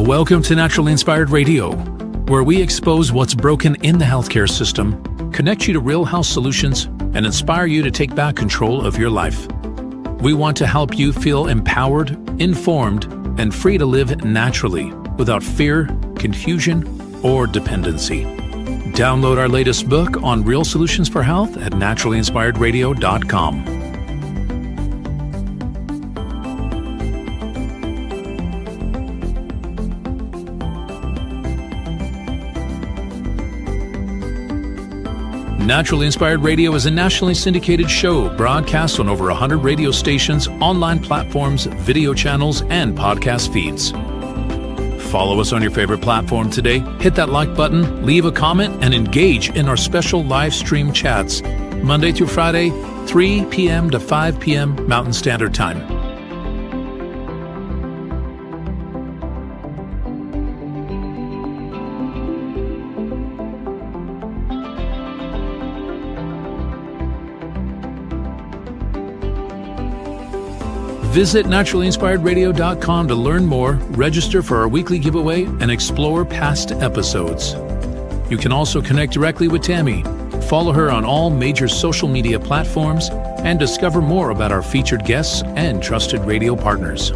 Welcome to Naturally Inspired Radio, where we expose what's broken in the healthcare system, connect you to real health solutions, and inspire you to take back control of your life. We want to help you feel empowered, informed, and free to live naturally without fear, confusion, or dependency. Download our latest book on real solutions for health at naturallyinspiredradio.com. Naturally Inspired Radio is a nationally syndicated show broadcast on over 100 radio stations, online platforms, video channels, and podcast feeds. Follow us on your favorite platform today, hit that like button, leave a comment, and engage in our special live stream chats, Monday through Friday, 3 p.m. to 5 p.m. Mountain Standard Time. Visit naturallyinspiredradio.com to learn more, register for our weekly giveaway, and explore past episodes. You can also connect directly with Tammy, follow her on all major social media platforms, and discover more about our featured guests and trusted radio partners.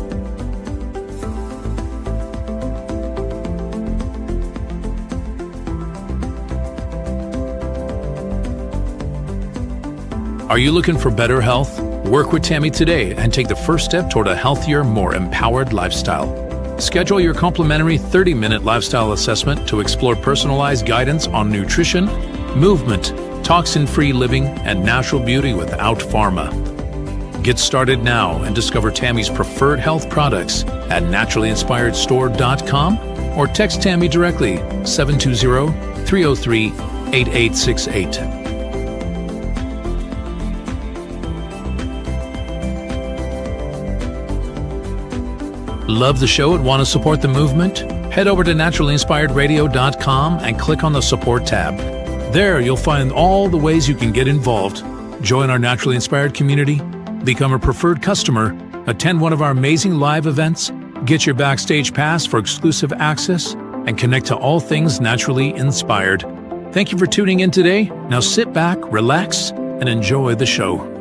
Are you looking for better health? Work with Tammy today and take the first step toward a healthier, more empowered lifestyle. Schedule your complimentary 30-minute lifestyle assessment to explore personalized guidance on nutrition, movement, toxin-free living, and natural beauty without pharma. Get started now and discover Tammy's preferred health products at naturallyinspiredstore.com or text Tammy directly 720-303-8868. Love the show and want to support the movement? Head over to naturallyinspiredradio.com and click on the support tab. There you'll find all the ways you can get involved. Join our Naturally Inspired community, become a preferred customer, attend one of our amazing live events, get your backstage pass for exclusive access, and connect to all things naturally inspired. Thank you for tuning in today. Now sit back, relax, and enjoy the show.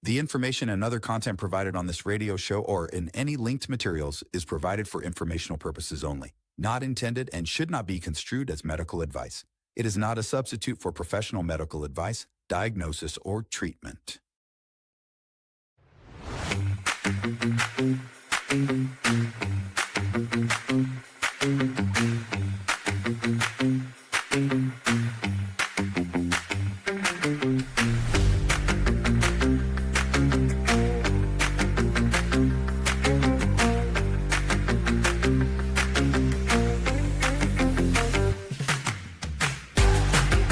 The information and other content provided on this radio show or in any linked materials is provided for informational purposes only, not intended and should not be construed as medical advice. It is not a substitute for professional medical advice, diagnosis, or treatment.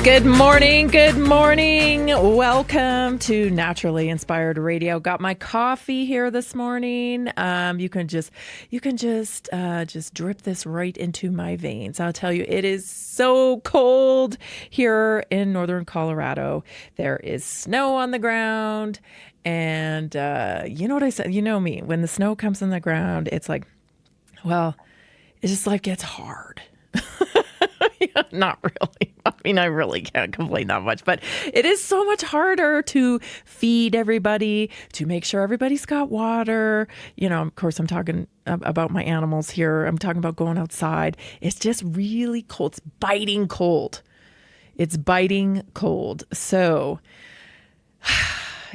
Good morning. Good morning. Welcome to Naturally Inspired Radio. Got my coffee here this morning. You can just drip this right into my veins. I'll tell you, it is so cold here in northern Colorado. There is snow on the ground, and you know what I said? You know me. When the snow comes on the ground, it's like, well, it just like gets hard. Not really. I mean, I really can't complain that much, but it is so much harder to feed everybody, to make sure everybody's got water. You know, of course, I'm talking about my animals here. I'm talking about going outside. It's just really cold. It's biting cold. It's biting cold. So,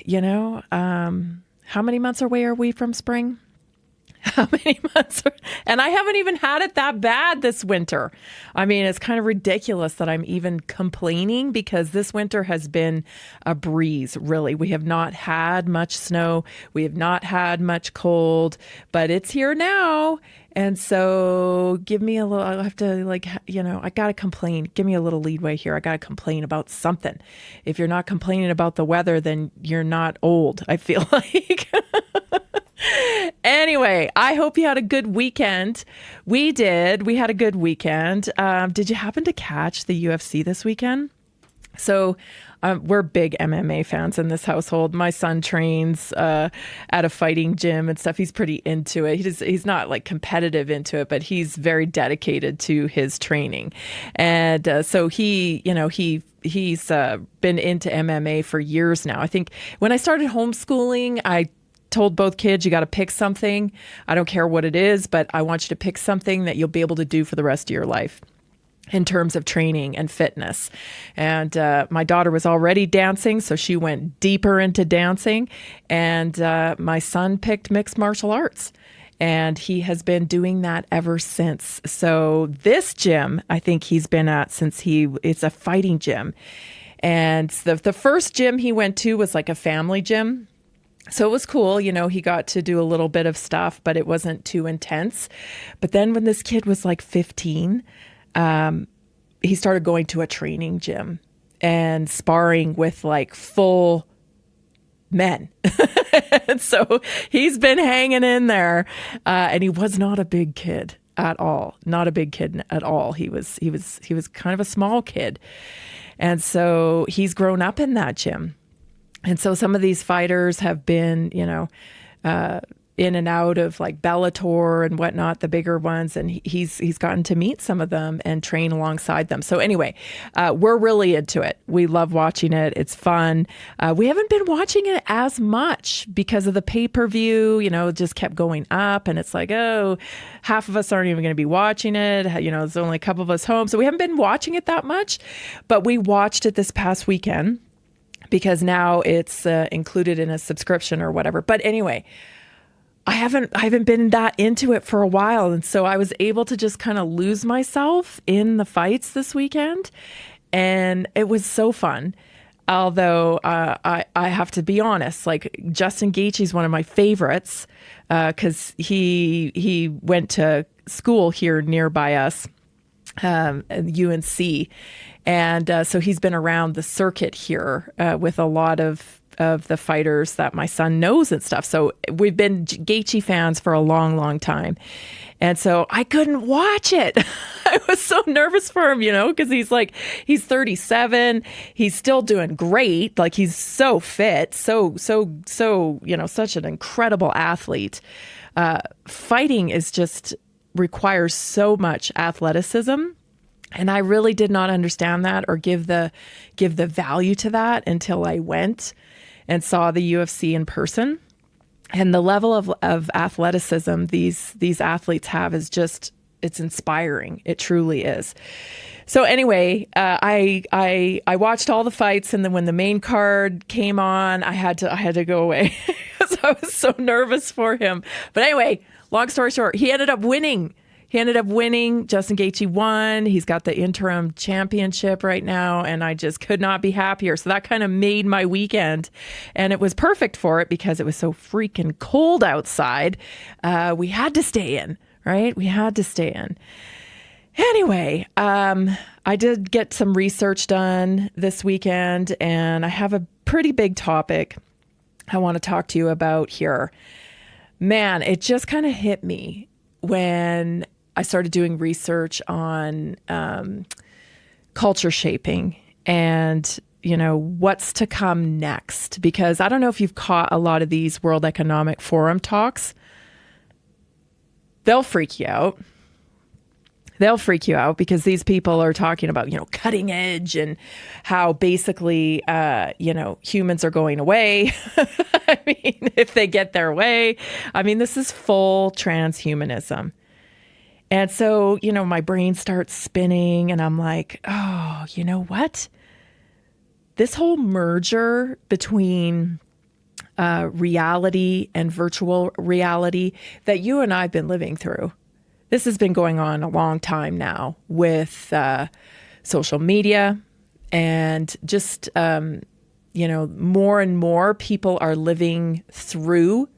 you know, how many months away are we from spring? How many months? And I haven't even had it that bad this winter. I mean, it's kind of ridiculous that I'm even complaining because this winter has been a breeze, really. We have not had much snow. We have not had much cold, but it's here now. And so give me a little, I have to I got to complain. Give me a little leadway here. I got to complain about something. If you're not complaining about the weather, then you're not old, I feel like. Anyway, I hope you had a good weekend. We did. We had a good weekend. Did you happen to catch the UFC this weekend? So we're big MMA fans in this household. My son trains at a fighting gym and stuff. He's pretty into it. He's not like competitive into it, but he's very dedicated to his training. And so he's been into MMA for years now. I think when I started homeschooling, I told both kids, you got to pick something. I don't care what it is, but I want you to pick something that you'll be able to do for the rest of your life in terms of training and fitness. And my daughter was already dancing, so she went deeper into dancing. And my son picked mixed martial arts. And he has been doing that ever since. So this gym, I think he's been at since it's a fighting gym. And the first gym he went to was like a family gym. So it was cool, he got to do a little bit of stuff, but it wasn't too intense. But then when this kid was like 15, he started going to a training gym and sparring with like full men. And so he's been hanging in there. And he was not a big kid at all. Not a big kid at all. He was kind of a small kid. And so he's grown up in that gym. And so some of these fighters have been, in and out of like Bellator and whatnot, the bigger ones. And he's gotten to meet some of them and train alongside them. So anyway, we're really into it. We love watching it. It's fun. We haven't been watching it as much because of the pay-per-view, it just kept going up. And it's like, oh, half of us aren't even going to be watching it. There's only a couple of us home. So we haven't been watching it that much. But we watched it this past weekend because now it's included in a subscription or whatever. But anyway, I haven't been that into it for a while. And so I was able to just kind of lose myself in the fights this weekend. And it was so fun. Although I have to be honest, like Justin Gaethje's one of my favorites because he went to school here nearby us, at UNC. And so he's been around the circuit here with a lot of the fighters that my son knows and stuff. So we've been Gaethje fans for a long, long time. And so I couldn't watch it. I was so nervous for him, because he's 37. He's still doing great. Like he's so fit, so, such an incredible athlete. Fighting is just requires so much athleticism. And I really did not understand that or give the value to that until I went and saw the UFC in person. And the level of athleticism these athletes have is just, it's inspiring. It truly is. So anyway, I watched all the fights, and then when the main card came on, I had to go away because I was so nervous for him. But anyway, long story short, he ended up winning. Justin Gaethje won. He's got the interim championship right now, and I just could not be happier. So that kind of made my weekend, and it was perfect for it because it was so freaking cold outside. We had to stay in, right? We had to stay in. Anyway, I did get some research done this weekend, and I have a pretty big topic I want to talk to you about here. Man, it just kind of hit me when I started doing research on culture shaping and, what's to come next. Because I don't know if you've caught a lot of these World Economic Forum talks. They'll freak you out. Because these people are talking about, cutting edge and how basically, humans are going away. I mean, if they get their way. I mean, this is full transhumanism. And so, my brain starts spinning and I'm like, oh, you know what? This whole merger between reality and virtual reality that you and I have been living through, this has been going on a long time now with social media and just, more and more people are living through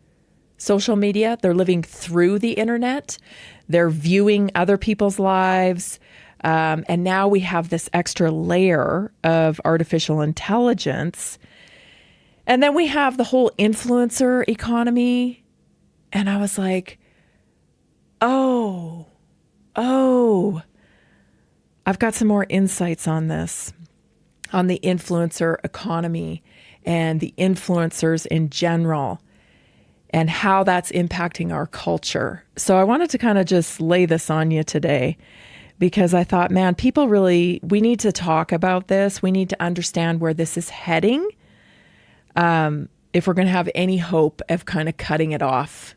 social media. They're living through the internet. They're viewing other people's lives. And now we have this extra layer of artificial intelligence. And then we have the whole influencer economy. And I was like, oh, I've got some more insights on this. on the influencer economy and the influencers in general and how that's impacting our culture. So I wanted to kind of just lay this on you today because I thought, man, we need to talk about this. We need to understand where this is heading if we're going to have any hope of kind of cutting it off.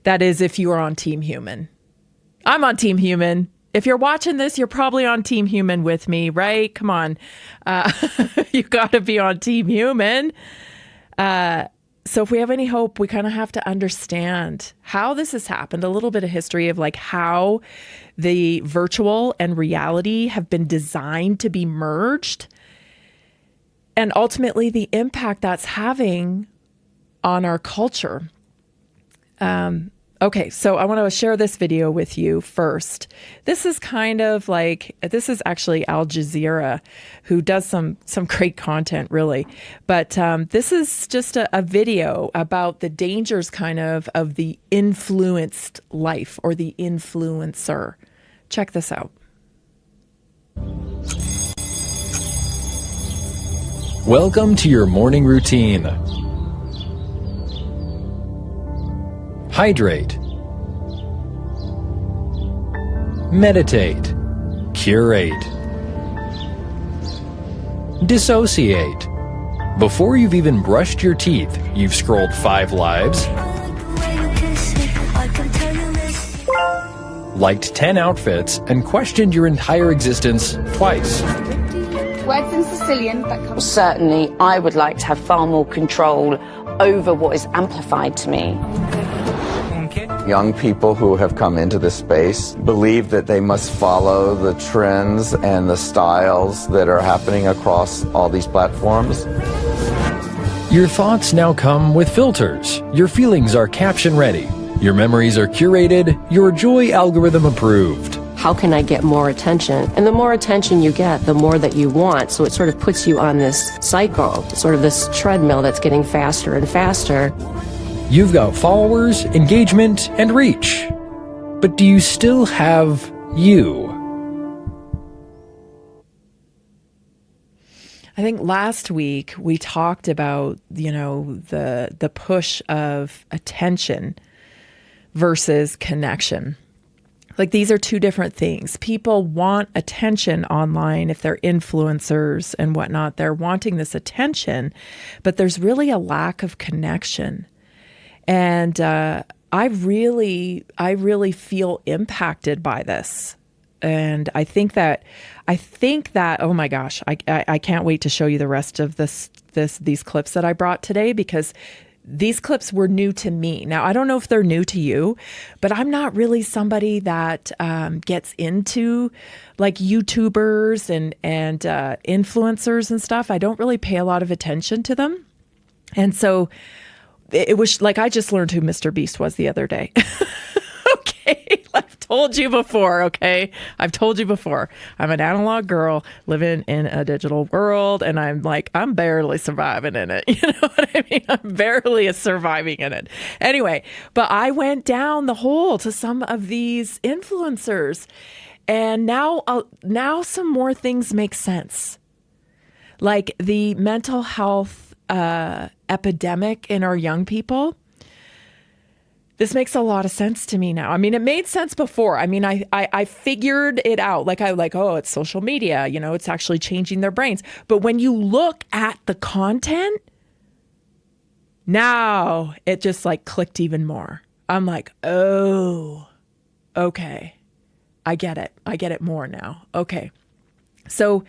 That is, if you are on Team Human. I'm on Team Human. If you're watching this, you're probably on Team Human with me, right? Come on. You got to be on Team Human. So if we have any hope, we kind of have to understand how this has happened, a little bit of history of like how the virtual and reality have been designed to be merged, and ultimately the impact that's having on our culture. Okay, so I want to share this video with you first. This is actually Al Jazeera, who does some great content, really. But this is just a video about the dangers of the influenced life or the influencer. Check this out. Welcome to your morning routine. Hydrate. Meditate. Curate. Dissociate. Before you've even brushed your teeth, you've scrolled 5 lives, liked 10 outfits, and questioned your entire existence twice. Words in Sicilian that come. Certainly, I would like to have far more control over what is amplified to me. Young people who have come into this space believe that they must follow the trends and the styles that are happening across all these platforms. Your thoughts now come with filters. Your feelings are caption ready. Your memories are curated. Your joy algorithm approved. How can I get more attention? And the more attention you get, the more that you want. So it sort of puts you on this cycle, sort of this treadmill that's getting faster and faster. You've got followers, engagement, and reach. But do you still have you? I think last week we talked about, the push of attention versus connection. Like, these are two different things. People want attention online if they're influencers and whatnot. They're wanting this attention, but there's really a lack of connection. And I really feel impacted by this. And I think that, oh my gosh, I can't wait to show you the rest of these clips that I brought today, because these clips were new to me. Now, I don't know if they're new to you, but I'm not really somebody that gets into like YouTubers and influencers and stuff. I don't really pay a lot of attention to them. And so it was like I just learned who Mr. Beast was the other day. Okay, I've told you before, okay? I've told you before. I'm an analog girl living in a digital world, and I'm barely surviving in it. You know what I mean? I'm barely surviving in it. Anyway, but I went down the hole to some of these influencers, and now some more things make sense. Like the mental health epidemic in our young people. This makes a lot of sense to me now. I mean, it made sense before. I mean, I figured it out. Oh, it's social media, it's actually changing their brains. But when you look at the content, now it just clicked even more. I'm like, oh, okay. I get it. I get it more now. Okay. So,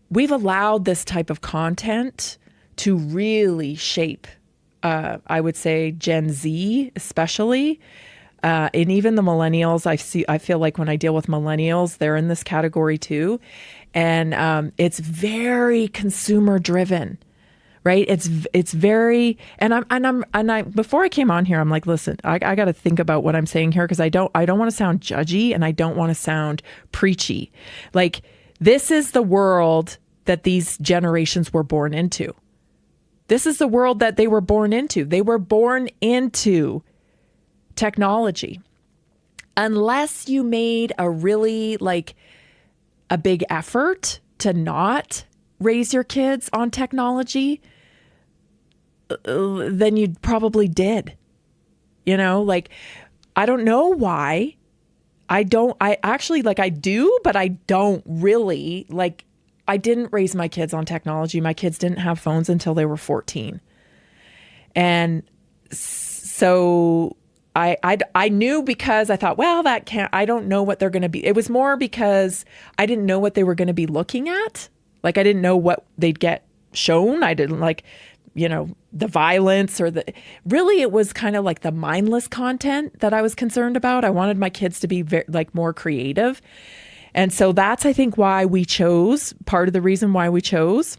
we've allowed this type of content to really shape, I would say, Gen Z especially, and even the millennials. I feel like when I deal with millennials, they're in this category too, and it's very consumer driven, right? It's very, and I before I came on here, I'm like, listen, I got to think about what I'm saying here, because I don't want to sound judgy and I don't want to sound preachy. Like, this is the world that these generations were born into. This is the world that they were born into. They were born into technology. Unless you made a really a big effort to not raise your kids on technology, then you probably did. You know, like, I don't know why. I do, but I don't really. Like, I didn't raise my kids on technology. My kids didn't have phones until they were 14. And so I knew, because I thought, well, I don't know what they're going to be. It was more because I didn't know what they were going to be looking at. Like, I didn't know what they'd get shown. I didn't the violence really, it was kind of like the mindless content that I was concerned about. I wanted my kids to be more creative. And so that's, I think, part of the reason why we chose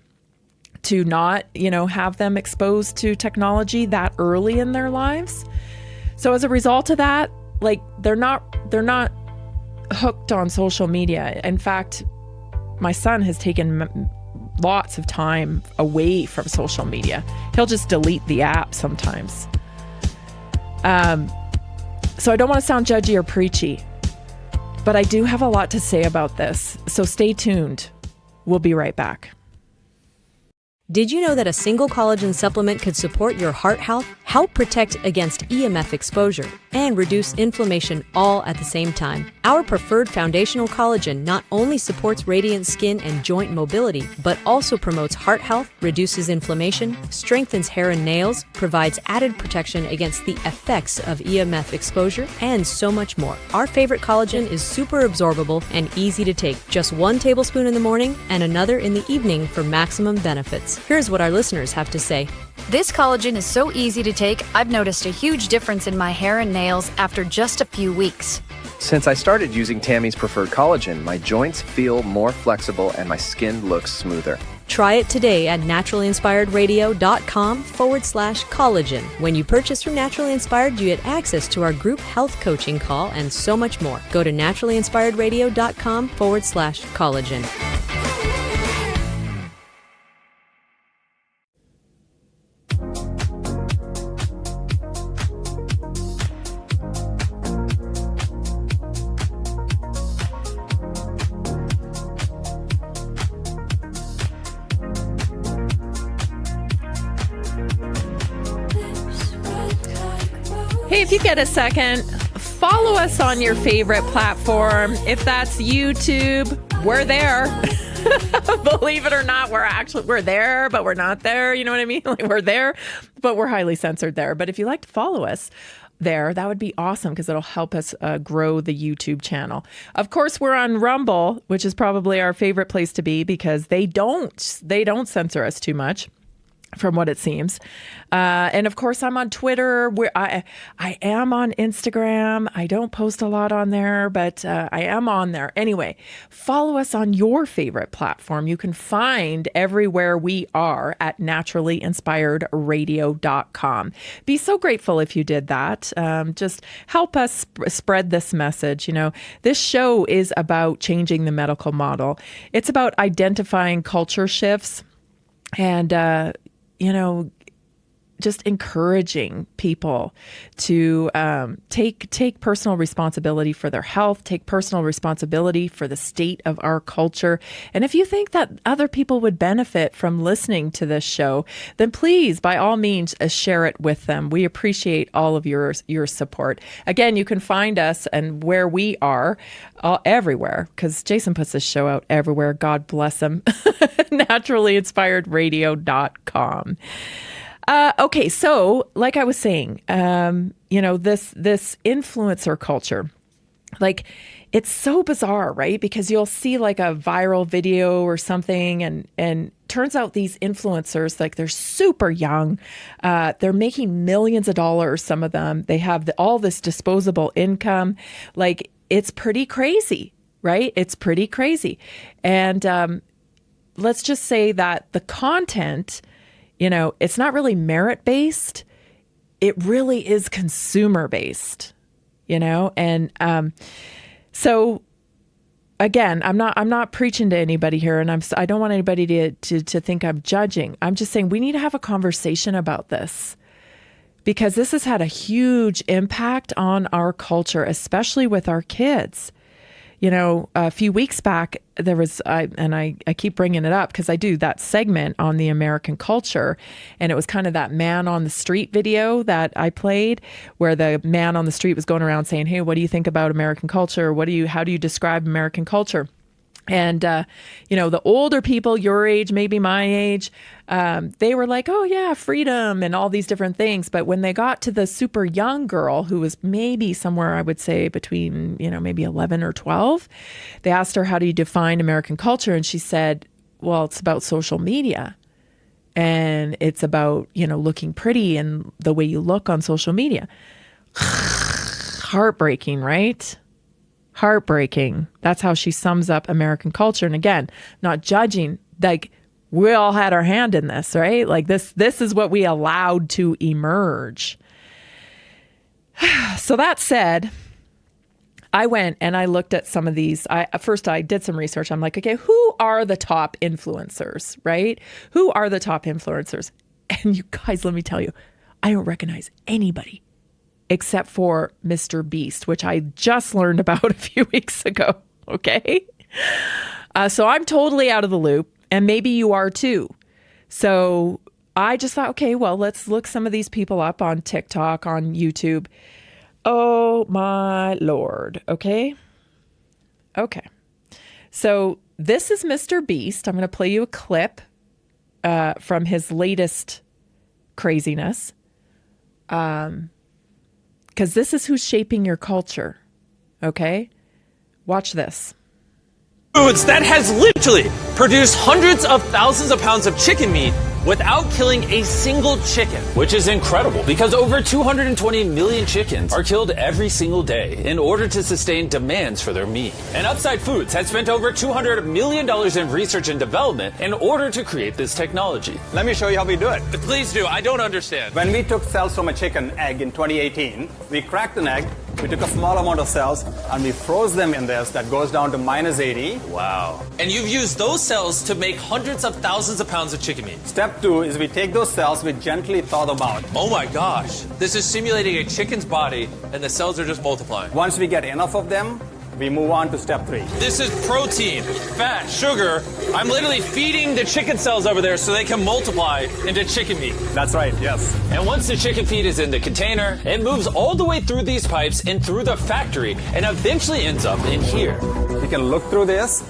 to not, have them exposed to technology that early in their lives. So as a result of that, they're not hooked on social media. In fact, my son has taken lots of time away from social media. He'll just delete the app sometimes. So I don't want to sound judgy or preachy, but I do have a lot to say about this. So stay tuned. We'll be right back. Did you know that a single collagen supplement could support your heart health, help protect against EMF exposure, and reduce inflammation all at the same time? Our preferred foundational collagen not only supports radiant skin and joint mobility, but also promotes heart health, reduces inflammation, strengthens hair and nails, provides added protection against the effects of EMF exposure, and so much more. Our favorite collagen is super absorbable and easy to take. Just 1 tablespoon in the morning and another in the evening for maximum benefits. Here's what our listeners have to say. This collagen is so easy to take, I've noticed a huge difference in my hair and nails after just a few weeks. Since I started using Tammy's preferred collagen, my joints feel more flexible and my skin looks smoother. Try it today at naturalinspiredradio.com/collagen. When you purchase from Naturally Inspired, you get access to our group health coaching call and so much more. Go to naturalinspiredradio.com/collagen. Hey, if you get a second, follow us on your favorite platform. If that's YouTube, we're there. Believe it or not, we're there, but we're not there. You know what I mean? Like, we're there, but we're highly censored there. But if you like to follow us there, that would be awesome, because it'll help us grow the YouTube channel. Of course, we're on Rumble, which is probably our favorite place to be, because they don't censor us too much, from what it seems. And of course, I'm on Twitter. I am on Instagram. I don't post a lot on there, but I am on there. Anyway, follow us on your favorite platform. You can find everywhere we are at naturallyinspiredradio.com. Be so grateful if you did that. Just help us spread this message. This show is about changing the medical model. It's about identifying culture shifts and, just encouraging people to take personal responsibility for their health, take personal responsibility for the state of our culture. And if you think that other people would benefit from listening to this show, then please, by all means, share it with them. We appreciate all of your support. Again, you can find us and where we are everywhere, because Jason puts this show out everywhere. God bless him. naturallyinspiredradio.com. Okay, so like I was saying, this influencer culture, like, it's so bizarre, right? Because you'll see like a viral video or something, and turns out these influencers, like, they're super young. They're making millions of dollars, some of them. They have all this disposable income. Like, it's pretty crazy, right? It's pretty crazy. And let's just say that the content, it's not really merit-based. It really is consumer-based, And so, again, I'm not preaching to anybody here, and I don't want anybody to think I'm judging. I'm just saying we need to have a conversation about this, because this has had a huge impact on our culture, especially with our kids. A few weeks back, there was, I keep bringing it up because I do that segment on the American culture, and it was kind of that man on the street video that I played, where the man on the street was going around saying, "Hey, what do you think about American culture? How do you describe American culture?" And, the older people, your age, maybe my age, they were like, "Oh yeah, freedom," and all these different things. But when they got to the super young girl, who was maybe somewhere, I would say between, maybe 11 or 12, they asked her, "How do you define American culture?" And she said, "Well, it's about social media. And it's about, looking pretty and the way you look on social media." Heartbreaking, right? Heartbreaking. That's how she sums up American culture. And again, not judging, like we all had our hand in this, right? Like this is what we allowed to emerge. So that said, I went and I looked at some of these. First I did some research. I'm like, okay, who are the top influencers, right? Who are the top influencers? And you guys, let me tell you, I don't recognize anybody except for Mr. Beast, which I just learned about a few weeks ago. Okay. So I'm totally out of the loop, and maybe you are too. So I just thought, okay, well, let's look some of these people up on TikTok, on YouTube. Oh my Lord. Okay. Okay. So this is Mr. Beast. I'm going to play you a clip from his latest craziness. Because this is who's shaping your culture. Okay? Watch this. Foods that has literally produced hundreds of thousands of pounds of chicken meat without killing a single chicken. Which is incredible because over 220 million chickens are killed every single day in order to sustain demands for their meat. And Upside Foods has spent over $200 million in research and development in order to create this technology. Let me show you how we do it. Please do. I don't understand. When we took cells from a chicken egg in 2018, we cracked an egg, we took a small amount of cells, and we froze them in this. That goes down to -80. Wow. And you've used those cells to make hundreds of thousands of pounds of chicken meat. Step 2 is we take those cells, we gently thaw them out. Oh my gosh. This is simulating a chicken's body, and the cells are just multiplying. Once we get enough of them, we move on to step 3. This is protein, fat, sugar. I'm literally feeding the chicken cells over there so they can multiply into chicken meat. That's right, yes. And once the chicken feed is in the container, it moves all the way through these pipes and through the factory and eventually ends up in here. You can look through this.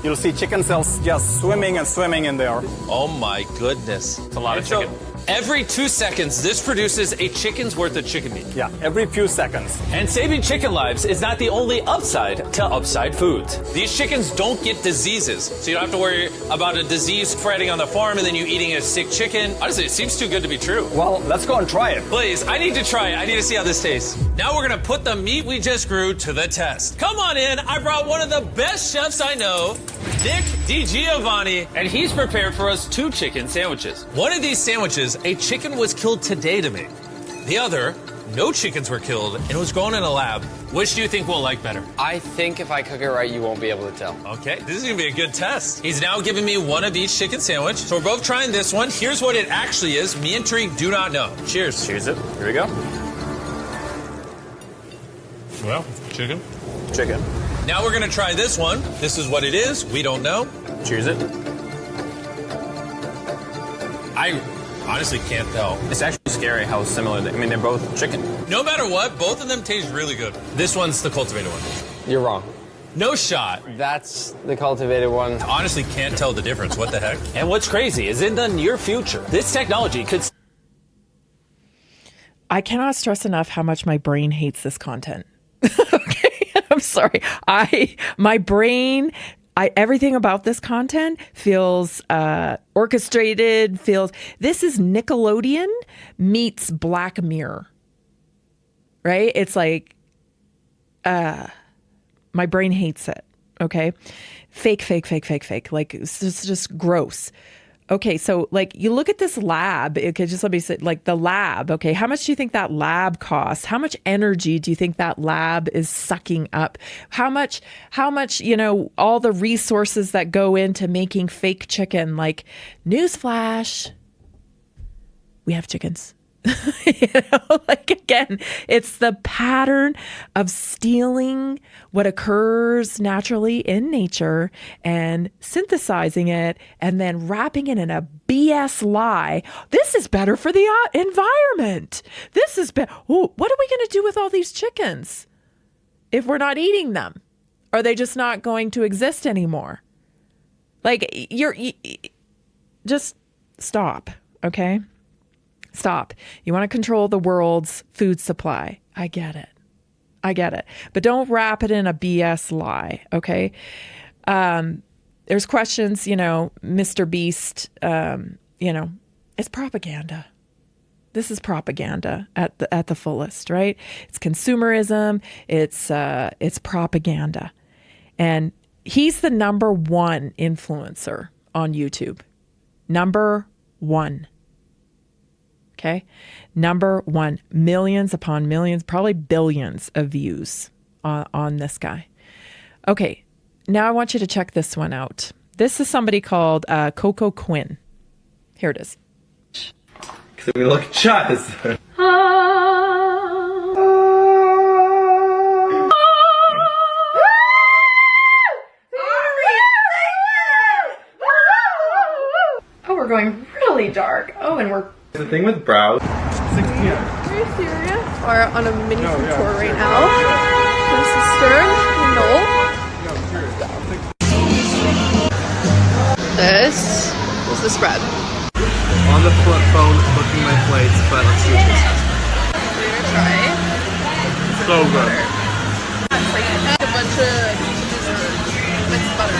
You'll see chicken cells just swimming and swimming in there. Oh my goodness. It's a lot of chicken. Every 2 seconds, this produces a chicken's worth of chicken meat. Yeah, every few seconds. And saving chicken lives is not the only upside to Upside Foods. These chickens don't get diseases, so you don't have to worry about a disease spreading on the farm and then you eating a sick chicken. Honestly, it seems too good to be true. Well, let's go and try it. Please, I need to try it. I need to see how this tastes. Now we're going to put the meat we just grew to the test. Come on in. I brought one of the best chefs I know, Nick DiGiovanni, and he's prepared for us 2 chicken sandwiches. One of these sandwiches, a chicken was killed today to make. The other, no chickens were killed, and it was grown in a lab. Which do you think we'll like better? I think if I cook it right, you won't be able to tell. Okay, this is going to be a good test. He's now giving me one of each chicken sandwich. So we're both trying this one. Here's what it actually is. Me and Tariq do not know. Cheers. Cheers it. Here we go. Well, chicken. Chicken. Now we're going to try this one. This is what it is. We don't know. Cheers it. I honestly can't tell. It's actually scary how similar they, I mean, they're both chicken. No matter what, both of them taste really good. This one's the cultivated one. You're wrong. No shot. That's the cultivated one. Honestly can't tell the difference. What the heck? And what's crazy is in the near future, this technology could... I cannot stress enough how much my brain hates this content. Okay. I'm sorry. My brain, everything about this content feels orchestrated, this is Nickelodeon meets Black Mirror, right? It's like, my brain hates it. Okay. Fake. Like it's just gross. Okay, so like you look at this lab, okay, just let me say, like the lab, okay, how much do you think that lab costs? How much energy do you think that lab is sucking up? How much, all the resources that go into making fake chicken, like newsflash, we have chickens. Like, again, it's the pattern of stealing what occurs naturally in nature and synthesizing it and then wrapping it in a BS lie. This is better for the environment. This is better. What are we going to do with all these chickens if we're not eating them? Are they just not going to exist anymore? Like, just stop, okay? Stop. You want to control the world's food supply. I get it. But don't wrap it in a BS lie, okay? There's questions, Mr. Beast, it's propaganda. This is propaganda at the fullest, right? It's consumerism. It's propaganda. And he's the number one influencer on YouTube. Number one. Okay. Number one, millions upon millions, probably billions of views on this guy. Okay. Now I want you to check this one out. This is somebody called Coco Quinn. Here it is. Because we look just. Oh, we're going really dark. Oh, and we're... The thing with brows. 6 p.m. Are you serious? We're on a mini food tour right now. My sister, Noel. This is the spread. On the flip phone, booking my flights, but let's see what this has. We're gonna try. So good. It's like a bunch of mixed butter.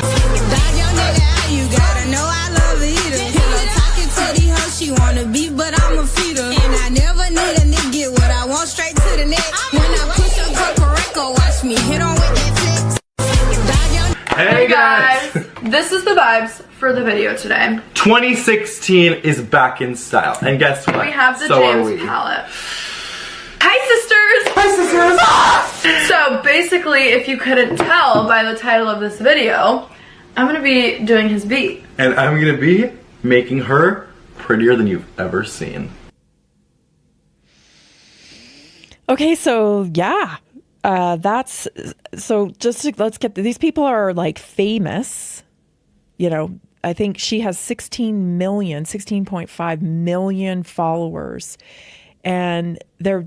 You gotta know I love eater. Pillow talking to the hoe, she wanna be, but I'm a feeder. And I never need a nigga, get what I want straight to the neck. When I push up Coco, watch me hit on with that flex. Hey guys! This is the vibes for the video today. 2016 is back in style. And guess what? We have the So are James we. palette. Hi sisters! Hi sisters! Ah! So basically, if you couldn't tell by the title of this video, I'm gonna be doing his beat. And I'm gonna be making her prettier than you've ever seen. Okay, so yeah, let's get these people are like famous. I think she has 16.5 million followers, and they're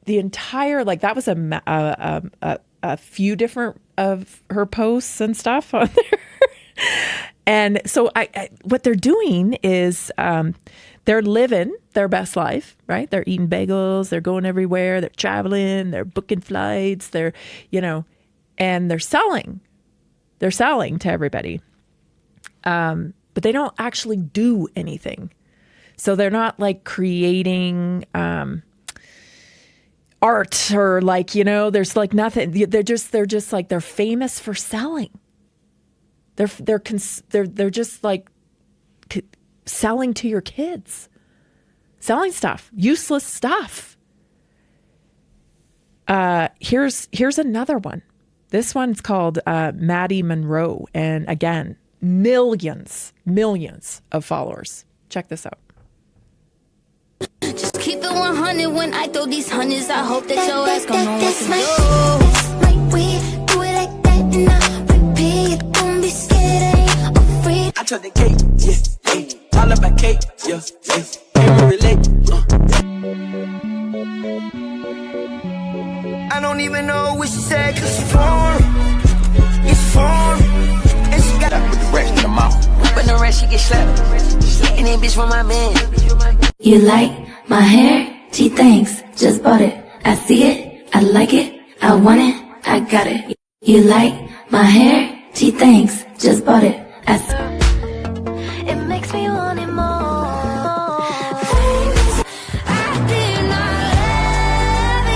the entire that was a few different of her posts and stuff on there. And so what they're doing is they're living their best life, right? They're eating bagels, they're going everywhere, they're traveling, they're booking flights, they're, and they're selling to everybody. But they don't actually do anything. So they're not creating art or there's nothing. They're just they're famous for selling. They're just selling to your kids, selling stuff, useless stuff. Here's another one. This one's called Maddie Monroe, and again, millions of followers. Check this out. Just keep it 100 when I throw these hundreds. I hope that your ass gon' know what to do. Do it like that and I repeat. Don't be scared, I ain't afraid. I took the cake, yeah, all about cake, yeah, can't relate. I don't even know what she said, cause it's foreign, and she got up with the rest in the mouth. But the rest she get slapped, and that bitch from my man. You like my hair? Gee, thanks. Just bought it. I see it. I like it. I want it. I got it. You like my hair? Gee, thanks. Just bought it. It makes me want it more. I did not love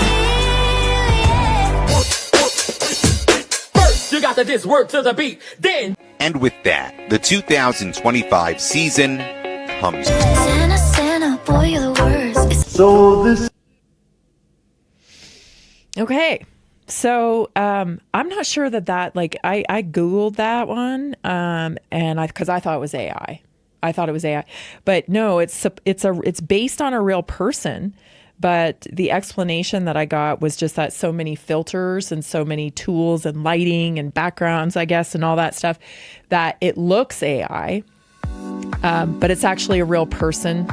you. First, you got to just work to the beat. Then. And with that, the 2025 season comes. Santa, boy, you're the worst. So this. Okay. So I'm not sure that I Googled that one, and because I thought it was AI. I thought it was AI, but no, it's based on a real person. But the explanation that I got was just that so many filters and so many tools and lighting and backgrounds, I guess, and all that stuff, that it looks AI, but it's actually a real person.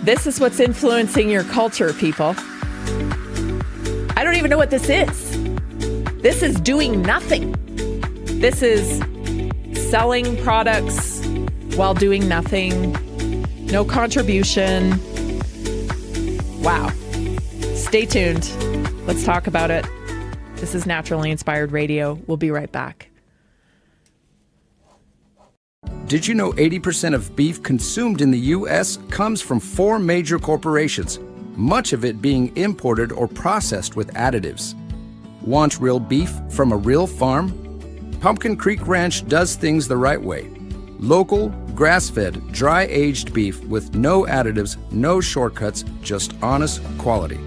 This is what's influencing your culture, people. I don't even know what this is. This is doing nothing. This is selling products while doing nothing. No contribution. Wow. Stay tuned. Let's talk about it. This is Naturally Inspired Radio. We'll be right back. Did you know 80% of beef consumed in the U.S. comes from 4 major corporations, much of it being imported or processed with additives? Want real beef from a real farm? Pumpkin Creek Ranch does things the right way. Local, grass-fed, dry-aged beef with no additives, no shortcuts, just honest quality.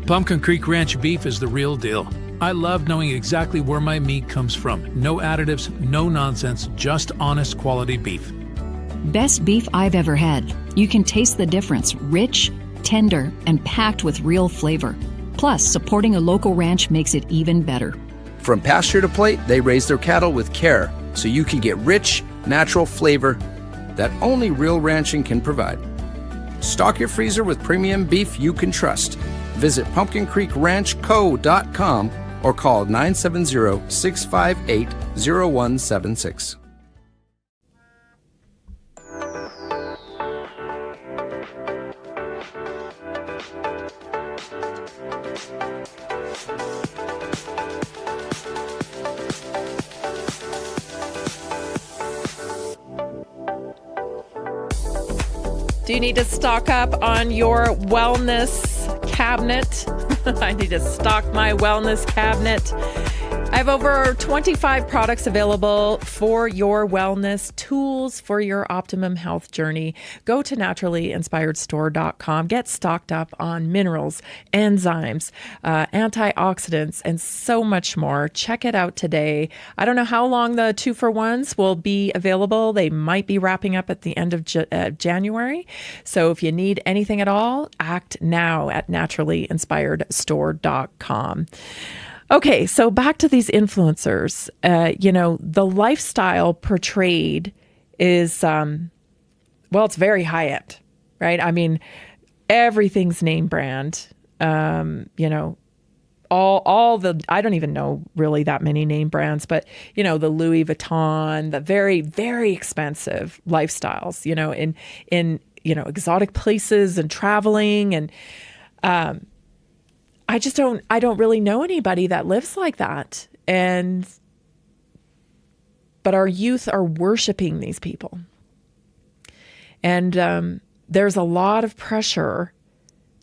Pumpkin Creek Ranch beef is the real deal. I love knowing exactly where my meat comes from. No additives, no nonsense, just honest quality beef. Best beef I've ever had. You can taste the difference. Rich, tender, and packed with real flavor. Plus, supporting a local ranch makes it even better. From pasture to plate, they raise their cattle with care, so you can get rich, natural flavor that only real ranching can provide. Stock your freezer with premium beef you can trust. Visit pumpkincreekranchco.com or call 970-658-0176. Do you need to stock up on your wellness cabinet? I need to stock my wellness cabinet. I have over 25 products available for your wellness, tools for your optimum health journey. Go to naturallyinspiredstore.com. Get stocked up on minerals, enzymes, antioxidants, and so much more. Check it out today. I don't know how long the 2-for-1s will be available. They might be wrapping up at the end of January. So if you need anything at all, act now at naturallyinspiredstore.com. Okay, so back to these influencers. The lifestyle portrayed is, it's very high end, right? I mean, everything's name brand. All the, I don't even know really that many name brands, but, the Louis Vuitton, the very, very expensive lifestyles, in exotic places and traveling and, I don't really know anybody that lives like that. But our youth are worshiping these people. And there's a lot of pressure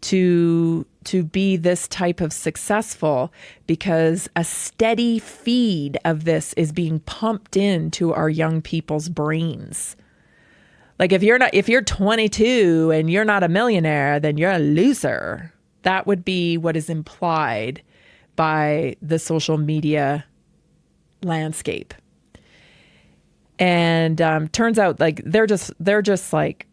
to be this type of successful because a steady feed of this is being pumped into our young people's brains. Like if you're 22 and you're not a millionaire, then you're a loser. That would be what is implied by the social media landscape. And turns out like they're just like,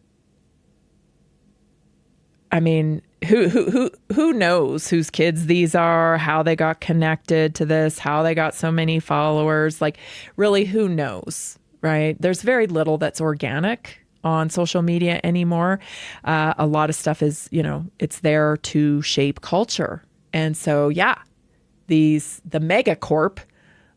I mean, who knows whose kids these are, how they got connected to this, how they got so many followers, like really who knows, right? There's very little that's organic on social media anymore. A lot of stuff is, it's there to shape culture. And so, the megacorp,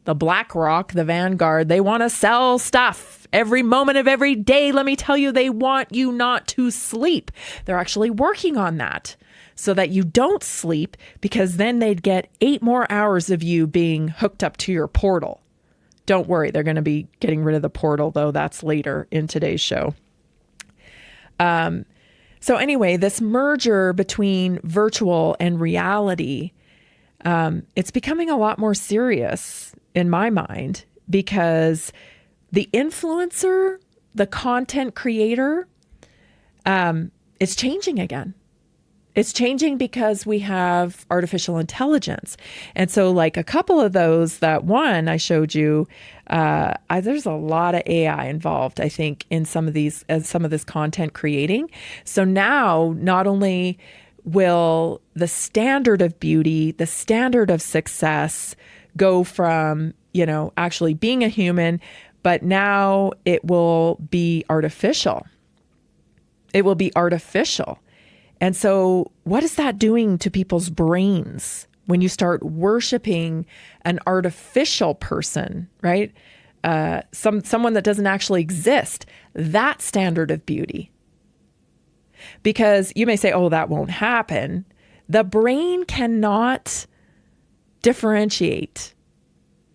the BlackRock, the Vanguard, they want to sell stuff every moment of every day. Let me tell you, they want you not to sleep. They're actually working on that so that you don't sleep, because then they'd get 8 more hours of you being hooked up to your portal. Don't worry, they're going to be getting rid of the portal, though. That's later in today's show. So anyway, this merger between virtual and reality, it's becoming a lot more serious in my mind, because the influencer, the content creator, it's changing again. It's changing because we have artificial intelligence. And so like a couple of those, that one I showed you, there's a lot of AI involved, I think, in some of this content creating. So now not only will the standard of beauty, the standard of success go from, actually being a human, but now it will be artificial. It will be artificial. And so what is that doing to people's brains when you start worshiping an artificial person, right? Someone that doesn't actually exist, that standard of beauty. Because you may say, oh, that won't happen. The brain cannot differentiate.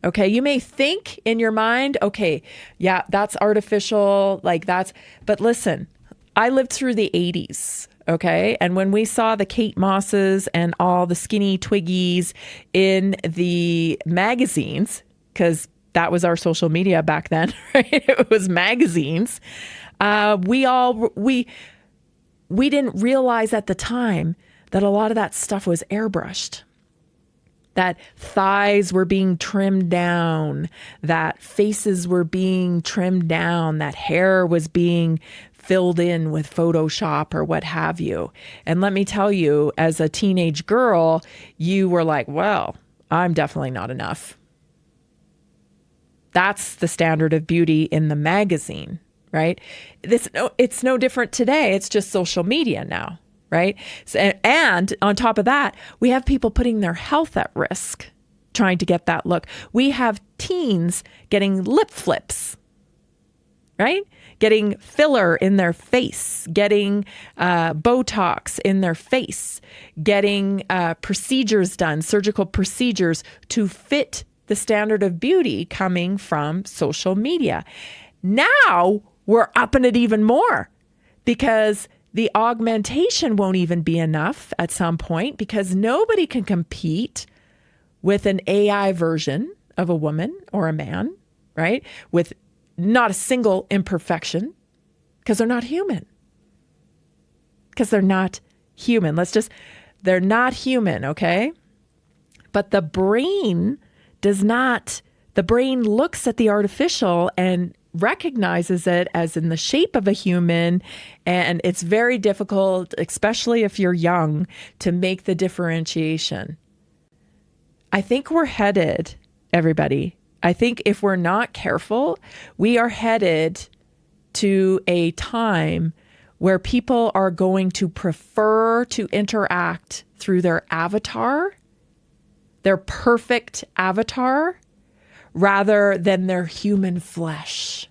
Okay, you may think in your mind, okay, yeah, that's artificial, but listen, I lived through the 80s. Okay. And when we saw the Kate Mosses and all the skinny Twiggies in the magazines, because that was our social media back then, right? It was magazines. We didn't realize at the time that a lot of that stuff was airbrushed. That thighs were being trimmed down, that faces were being trimmed down, that hair was being filled in with Photoshop or what have you. And let me tell you, as a teenage girl, you were like, well, I'm definitely not enough. That's the standard of beauty in the magazine, right? It's no different today. It's just social media now, right? And on top of that, we have people putting their health at risk trying to get that look. We have teens getting lip flips, right? Getting filler in their face, getting Botox in their face, getting procedures done, surgical procedures to fit the standard of beauty coming from social media. Now we're upping it even more because the augmentation won't even be enough at some point because nobody can compete with an AI version of a woman or a man, right? With not a single imperfection because they're not human. Because they're not human. They're not human, okay? But the brain the brain looks at the artificial and recognizes it as in the shape of a human. And it's very difficult, especially if you're young, to make the differentiation. I think we're headed, everybody. I think if we're not careful, we are headed to a time where people are going to prefer to interact through their avatar, their perfect avatar, rather than their human flesh.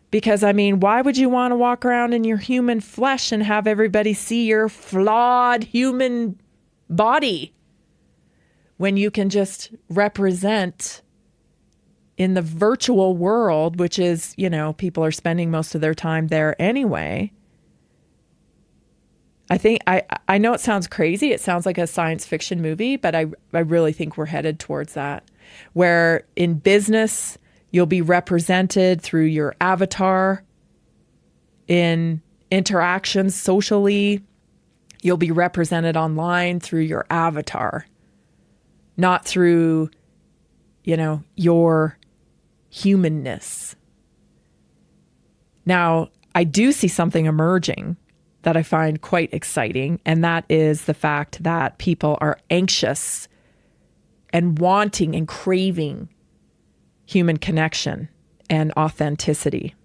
Because, why would you want to walk around in your human flesh and have everybody see your flawed human body when you can just represent in the virtual world, which is, people are spending most of their time there anyway. I know it sounds crazy. It sounds like a science fiction movie, but I really think we're headed towards that. Where in business, you'll be represented through your avatar. In interactions socially, you'll be represented online through your avatar. Not through, your humanness. Now, I do see something emerging that I find quite exciting, and that is the fact that people are anxious and wanting and craving human connection and authenticity.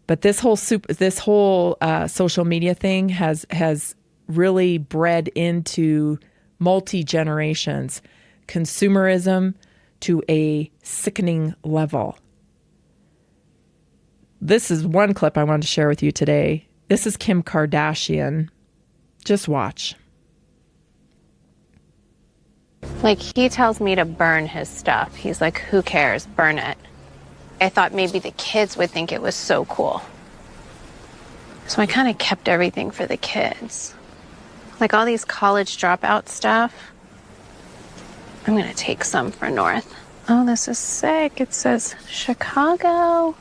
But this whole social media thing has really bred into multi-generations consumerism to a sickening level. This is one clip I wanted to share with you today. This is Kim Kardashian. Just watch. He tells me to burn his stuff. He's like, who cares? Burn it. I thought maybe the kids would think it was so cool. So I kind of kept everything for the kids. All these college dropout stuff. I'm going to take some for North. Oh, this is sick. It says Chicago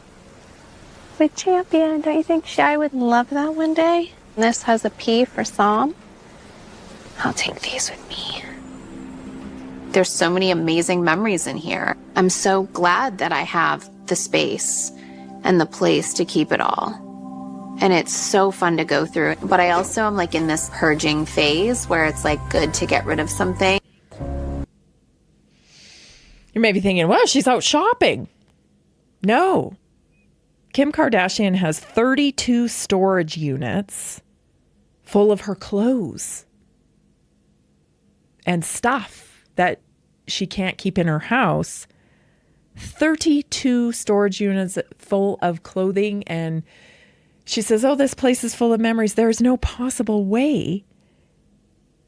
with Champion. Don't you think Shai would love that one day? This has a P for Psalm. I'll take these with me. There's so many amazing memories in here. I'm so glad that I have the space and the place to keep it all. And it's so fun to go through. But I also am like in this purging phase where it's like good to get rid of something. You may be thinking, well, she's out shopping. No. Kim Kardashian has 32 storage units full of her clothes and stuff that she can't keep in her house. 32 storage units full of clothing. And she says, oh, this place is full of memories. There's no possible way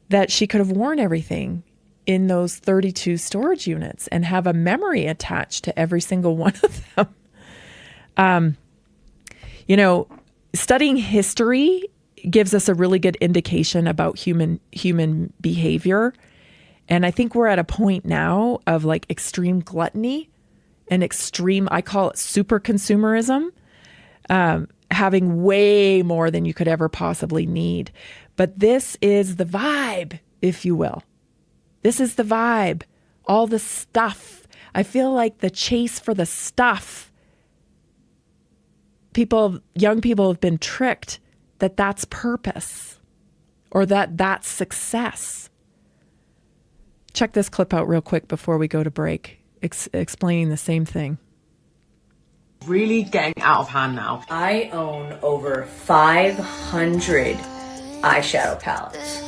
that she could have worn everything in those 32 storage units and have a memory attached to every single one of them. You know, studying history gives us a really good indication about human behavior. And I think we're at a point now of like extreme gluttony and extreme, I call it super consumerism, having way more than you could ever possibly need. But this is the vibe, if you will. This is the vibe. All the stuff. I feel like the chase for the stuff. Young people have been tricked that that's purpose or that that's success. Check this clip out real quick before we go to break, explaining the same thing. Really getting out of hand now. I own over 500 eyeshadow palettes.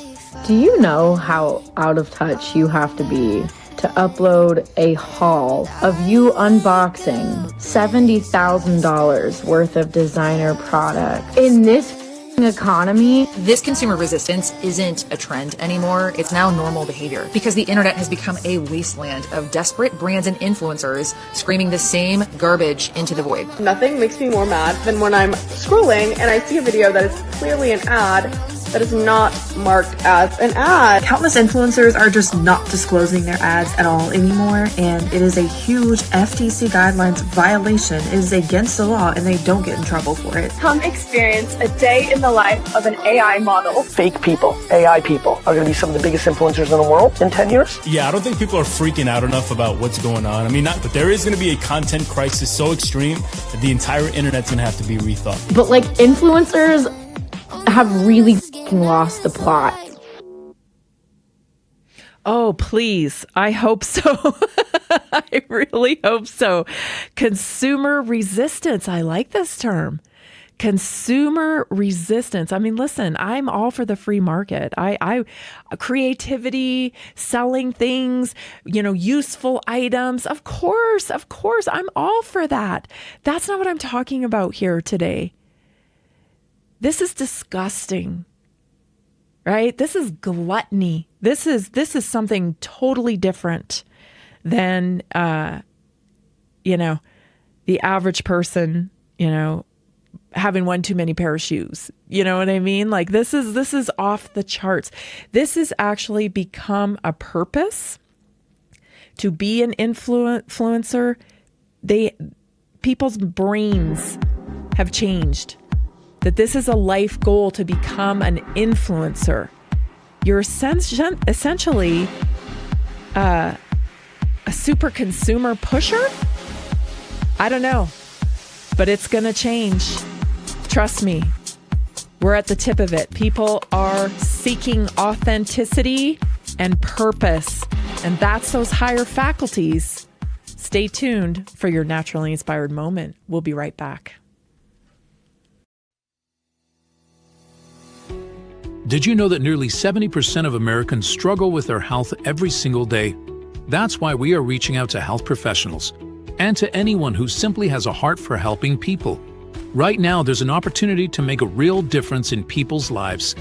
Do you know how out of touch you have to be to upload a haul of you unboxing $70,000 worth of designer product in this economy? This consumer resistance isn't a trend anymore. It's now normal behavior because the internet has become a wasteland of desperate brands and influencers screaming the same garbage into the void. Nothing makes me more mad than when I'm scrolling and I see a video that is clearly an ad that is not marked as an ad. Countless influencers are just not disclosing their ads at all anymore, and it is a huge FTC guidelines violation. It is against the law, and they don't get in trouble for it. Come experience a day in the life of an AI model. Fake people, AI people, are going to be some of the biggest influencers in the world in 10 years. Yeah, I don't think people are freaking out enough about what's going on. I mean, but there is going to be a content crisis so extreme that the entire internet's going to have to be rethought. But like influencers have really lost the plot. Oh, please. I hope so. I really hope so. Consumer resistance. I like this term. Consumer resistance. I mean, listen, I'm all for the free market. I creativity, selling things, useful items. Of course, I'm all for that. That's not what I'm talking about here today. This is disgusting, right? This is gluttony. This is something totally different than, the average person, having one too many pair of shoes. You know what I mean? Like this is off the charts. This has actually become a purpose to be an influencer. People's brains have changed. That this is a life goal to become an influencer. You're essentially a super consumer pusher? I don't know, but it's going to change. Trust me, we're at the tip of it. People are seeking authenticity and purpose, and that's those higher faculties. Stay tuned for your naturally inspired moment. We'll be right back. Did you know that nearly 70% of Americans struggle with their health every single day? That's why we are reaching out to health professionals and to anyone who simply has a heart for helping people. Right now, there's an opportunity to make a real difference in people's lives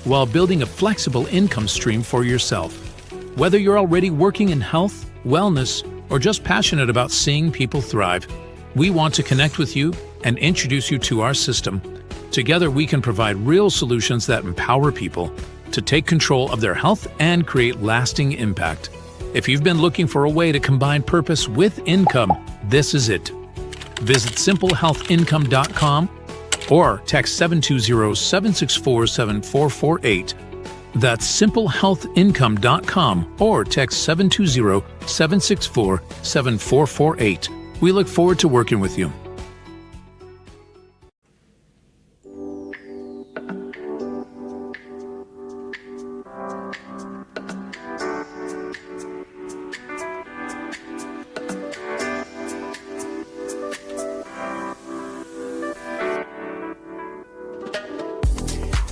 while building a flexible income stream for yourself. Whether you're already working in health, wellness, or just passionate about seeing people thrive, we want to connect with you and introduce you to our system. Together, we can provide real solutions that empower people to take control of their health and create lasting impact. If you've been looking for a way to combine purpose with income, this is it. Visit simplehealthincome.com or text 720-764-7448. That's simplehealthincome.com or text 720-764-7448. We look forward to working with you.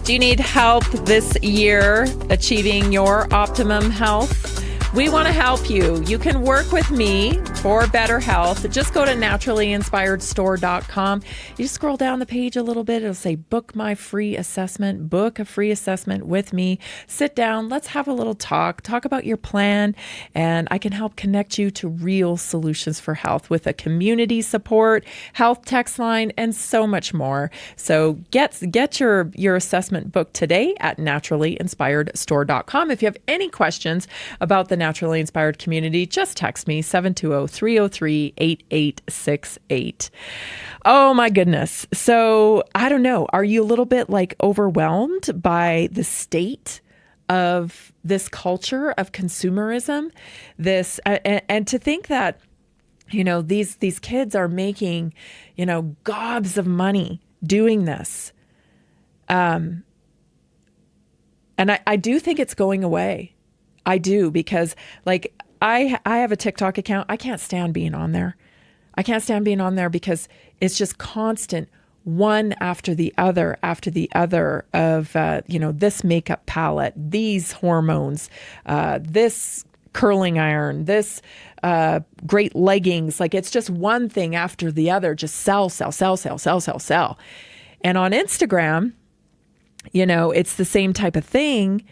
Do you need help this year achieving your optimum health? We want to help you. You can work with me for better health. Just go to naturallyinspiredstore.com. You just scroll down the page a little bit. It'll say book my free assessment. Book a free assessment with me. Sit down. Let's have a little talk. Talk about your plan, and I can help connect you to real solutions for health with a community support, health text line, and so much more. So get your assessment booked today at naturallyinspiredstore.com. If you have any questions about the Naturally Inspired community, just text me 720-303-8868. Oh my goodness. So I don't know. Are you a little bit like overwhelmed by the state of this culture of consumerism? This and to think that, you know, these kids are making, you know, gobs of money doing this. And I do think it's going away. I do, because like I have a TikTok account. I can't stand being on there. I can't stand being on there because it's just constant, one after the other of, you know, this makeup palette, these hormones, this curling iron, this great leggings. Like it's just one thing after the other, just sell. And on Instagram, you know, it's the same type of thing.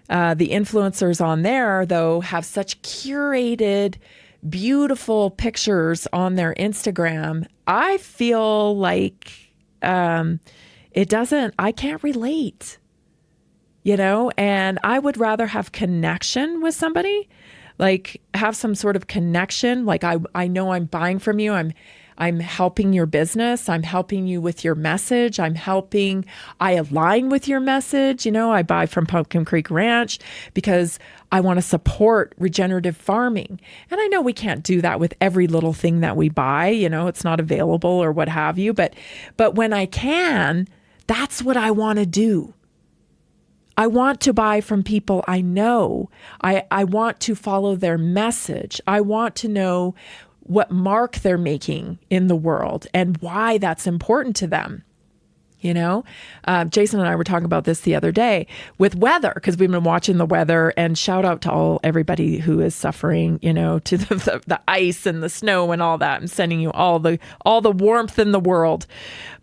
The influencers on there, though, have such curated, beautiful pictures on their Instagram. I feel like I can't relate, you know, and I would rather have connection with somebody, like have some sort of connection. Like I know I'm buying from you. I'm helping your business. I'm helping you with your message. I align with your message. You know, I buy from Pumpkin Creek Ranch because I want to support regenerative farming. And I know we can't do that with every little thing that we buy. You know, it's not available or what have you. But when I can, that's what I want to do. I want to buy from people I know. I want to follow their message. I want to know what mark they're making in the world and why that's important to them. You know, Jason and I were talking about this the other day with weather, because we've been watching the weather, and shout out to everybody who is suffering, you know, to the ice and the snow and all that. I'm sending you all the warmth in the world.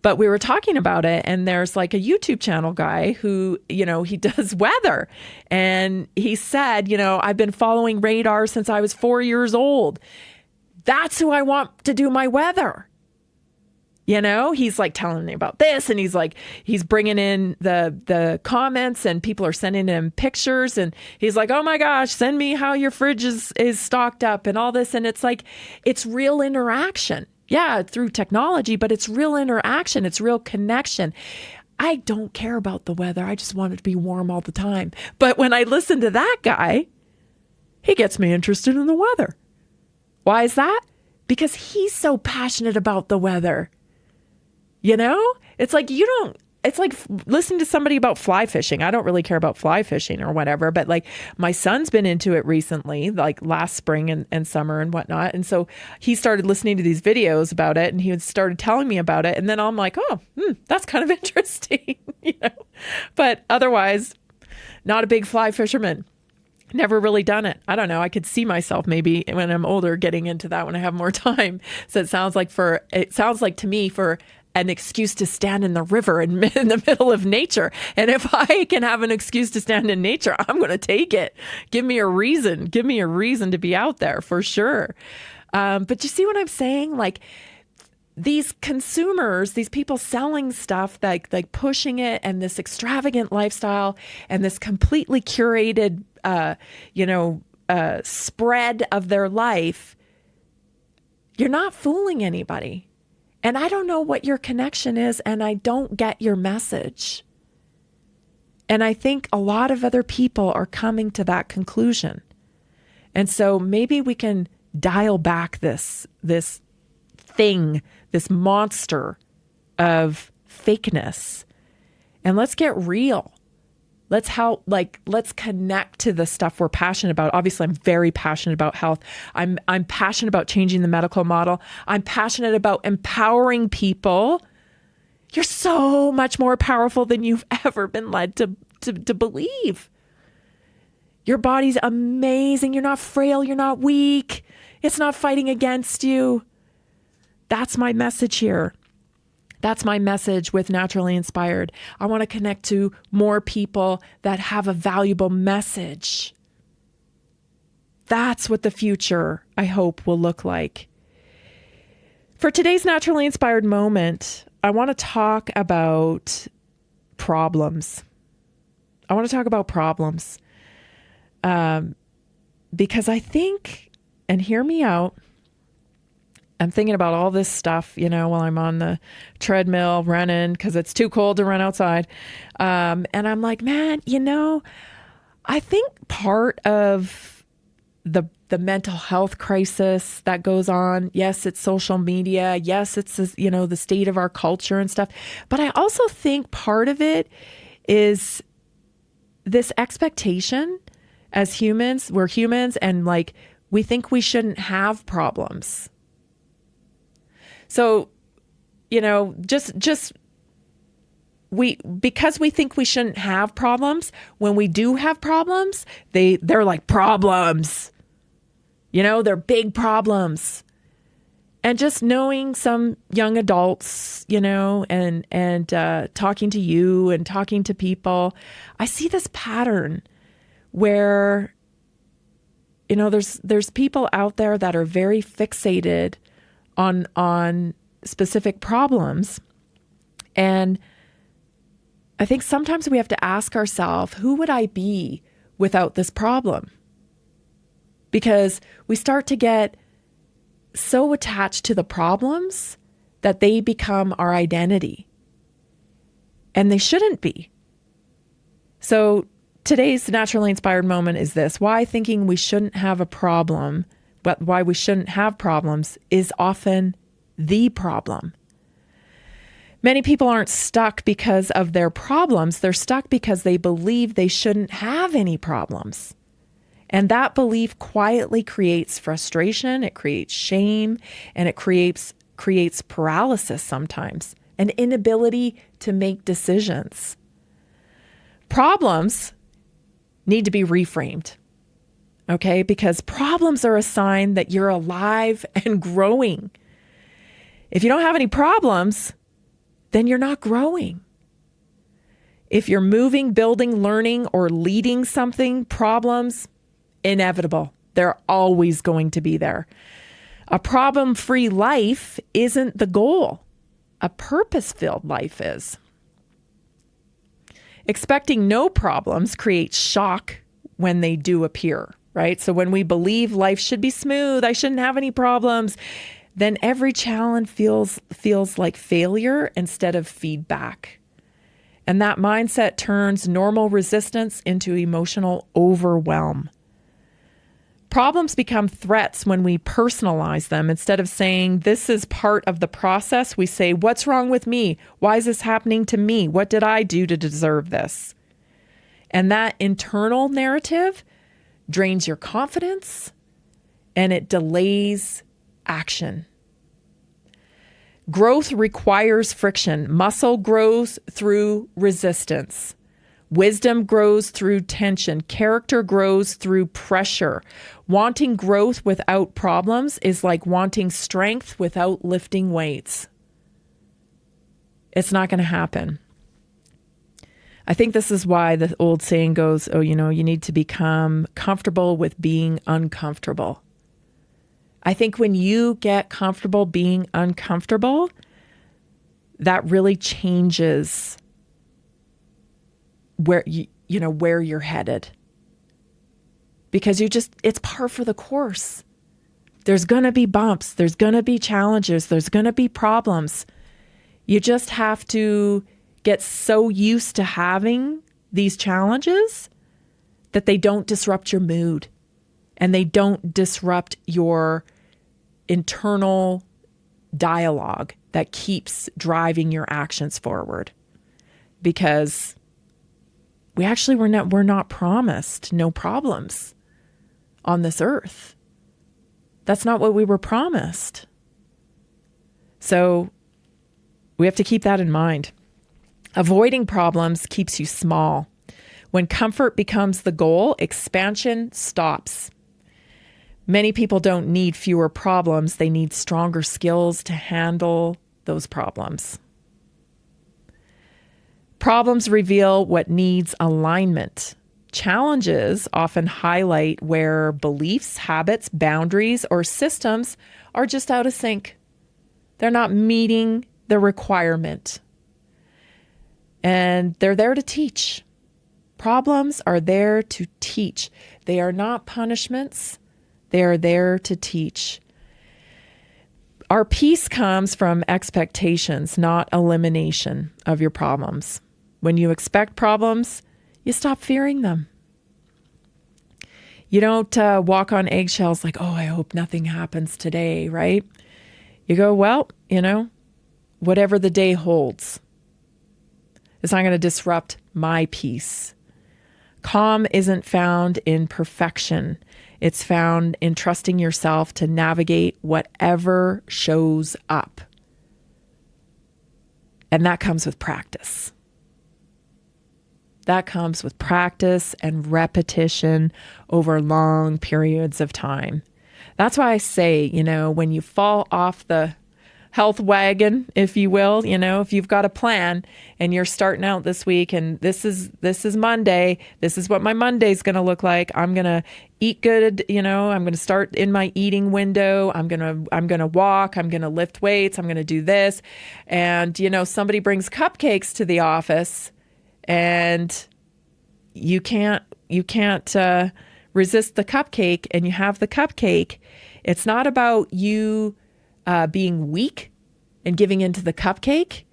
But we were talking about it, and there's like a YouTube channel guy who, you know, he does weather. And he said, you know, I've been following radar since I was 4 years old. That's who I want to do my weather. You know, he's like telling me about this, and he's bringing in the comments, and people are sending him pictures, and he's like, oh my gosh, send me how your fridge is stocked up and all this. And it's like, it's real interaction. Yeah, through technology, but it's real interaction. It's real connection. I don't care about the weather. I just want it to be warm all the time. But when I listen to that guy, he gets me interested in the weather. Why is that? Because he's so passionate about the weather. You know, it's like it's like listening to somebody about fly fishing. I don't really care about fly fishing or whatever, but like my son's been into it recently, like last spring and summer and whatnot. And so he started listening to these videos about it, and he started telling me about it. And then I'm like, oh, that's kind of interesting, you know, but otherwise not a big fly fisherman. Never really done it. I don't know. I could see myself maybe when I'm older getting into that when I have more time. So it sounds like to me for an excuse to stand in the river in the middle of nature. And if I can have an excuse to stand in nature, I'm going to take it. Give me a reason. Give me a reason to be out there for sure. But you see what I'm saying? Like these consumers, these people selling stuff, like pushing it, and this extravagant lifestyle and this completely curated spread of their life, you're not fooling anybody. And I don't know what your connection is, and I don't get your message. And I think a lot of other people are coming to that conclusion. And so maybe we can dial back this thing, this monster of fakeness, and let's get real. Let's connect to the stuff we're passionate about. Obviously, I'm very passionate about health. I'm passionate about changing the medical model. I'm passionate about empowering people. You're so much more powerful than you've ever been led to believe. Your body's amazing. You're not frail. You're not weak. It's not fighting against you. That's my message here. That's my message with Naturally Inspired. I want to connect to more people that have a valuable message. That's what the future, I hope, will look like. For today's Naturally Inspired moment, I want to talk about problems. Because I think, and hear me out, I'm thinking about all this stuff, while I'm on the treadmill running because it's too cold to run outside. And I'm like, man, I think part of the mental health crisis that goes on, yes, it's social media. Yes, it's, the state of our culture and stuff. But I also think part of it is this expectation as humans. We're humans, and we think we shouldn't have problems. So, because we think we shouldn't have problems, when we do have problems, they're like problems. They're big problems. And just knowing some young adults, and talking to you and talking to people, I see this pattern where, there's people out there that are very fixated on specific problems. And I think sometimes we have to ask ourselves, who would I be without this problem? Because we start to get so attached to the problems that they become our identity. And they shouldn't be. So today's Naturally Inspired moment is this: why thinking we shouldn't have a problem, but why we shouldn't have problems, is often the problem. Many people aren't stuck because of their problems. They're stuck because they believe they shouldn't have any problems. And that belief quietly creates frustration, it creates shame, and it creates paralysis sometimes, an inability to make decisions. Problems need to be reframed. Okay, because problems are a sign that you're alive and growing. If you don't have any problems, then you're not growing. If you're moving, building, learning, or leading something, problems, inevitable. They're always going to be there. A problem-free life isn't the goal. A purpose-filled life is. Expecting no problems creates shock when they do appear. Right? So when we believe life should be smooth, I shouldn't have any problems, then every challenge feels like failure instead of feedback. And that mindset turns normal resistance into emotional overwhelm. Problems become threats when we personalize them. Instead of saying, this is part of the process, we say, what's wrong with me? Why is this happening to me? What did I do to deserve this? And that internal narrative drains your confidence, and it delays action. Growth requires friction. Muscle grows through resistance. Wisdom grows through tension. Character grows through pressure. Wanting growth without problems is like wanting strength without lifting weights. It's not going to happen. I think this is why the old saying goes, you need to become comfortable with being uncomfortable. I think when you get comfortable being uncomfortable, that really changes where you're headed. Because it's par for the course. There's going to be bumps. There's going to be challenges. There's going to be problems. You just have to get so used to having these challenges that they don't disrupt your mood and they don't disrupt your internal dialogue that keeps driving your actions forward. Because we're not promised no problems on this earth. That's not what we were promised. So we have to keep that in mind. Avoiding problems keeps you small. When comfort becomes the goal, expansion stops. Many people don't need fewer problems. They need stronger skills to handle those problems. Problems reveal what needs alignment. Challenges often highlight where beliefs, habits, boundaries, or systems are just out of sync. They're not meeting the requirement. And they're there to teach. Problems are there to teach. They are not punishments. They are there to teach. Our peace comes from expectations, not elimination of your problems. When you expect problems, you stop fearing them. You don't walk on eggshells like, oh, I hope nothing happens today, right? You go, well, whatever the day holds, it's not going to disrupt my peace. Calm isn't found in perfection. It's found in trusting yourself to navigate whatever shows up. And that comes with practice. That comes with practice and repetition over long periods of time. That's why I say, when you fall off the health wagon, if you will, if you've got a plan and you're starting out this week and this is Monday, this is what my Monday's going to look like. I'm going to eat good, I'm going to start in my eating window. I'm going to walk, I'm going to lift weights, I'm going to do this. And somebody brings cupcakes to the office and you can't resist the cupcake and you have the cupcake. It's not about you being weak and giving into the cupcake.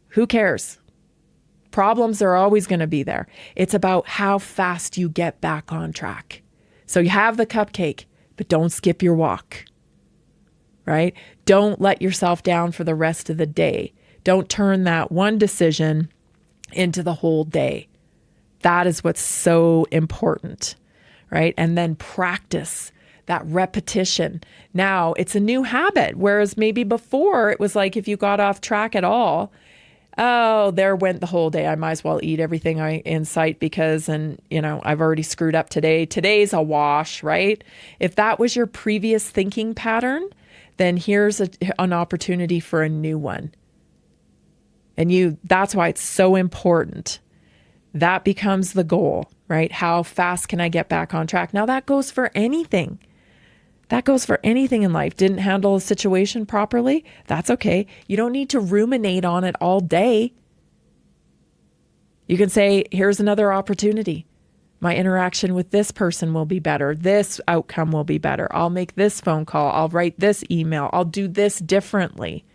Who cares? Problems are always going to be there. It's about how fast you get back on track. So you have the cupcake, but don't skip your walk, right? Don't let yourself down for the rest of the day. Don't turn that one decision into the whole day. That is what's so important, right? And then practice that repetition. Now it's a new habit, whereas maybe before it was like if you got off track at all, oh, there went the whole day. I might as well eat everything in sight because, I've already screwed up today. Today's a wash, right? If that was your previous thinking pattern, then here's an opportunity for a new one. And that's why it's so important. That becomes the goal, right? How fast can I get back on track? Now that goes for anything. That goes for anything in life. Didn't handle a situation properly? That's okay. You don't need to ruminate on it all day. You can say, here's another opportunity. My interaction with this person will be better. This outcome will be better. I'll make this phone call. I'll write this email. I'll do this differently.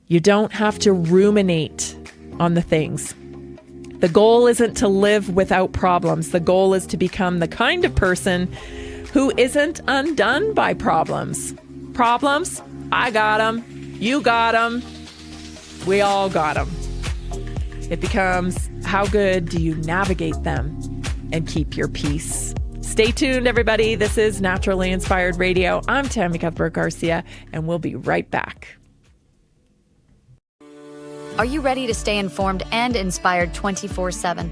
You don't have to ruminate on the things. The goal isn't to live without problems. The goal is to become the kind of person who isn't undone by problems. Problems, I got them. You got them. We all got them. It becomes, how good do you navigate them and keep your peace? Stay tuned, everybody. This is Naturally Inspired Radio. I'm Tammy Cuthbert Garcia, and we'll be right back. Are you ready to stay informed and inspired 24/7?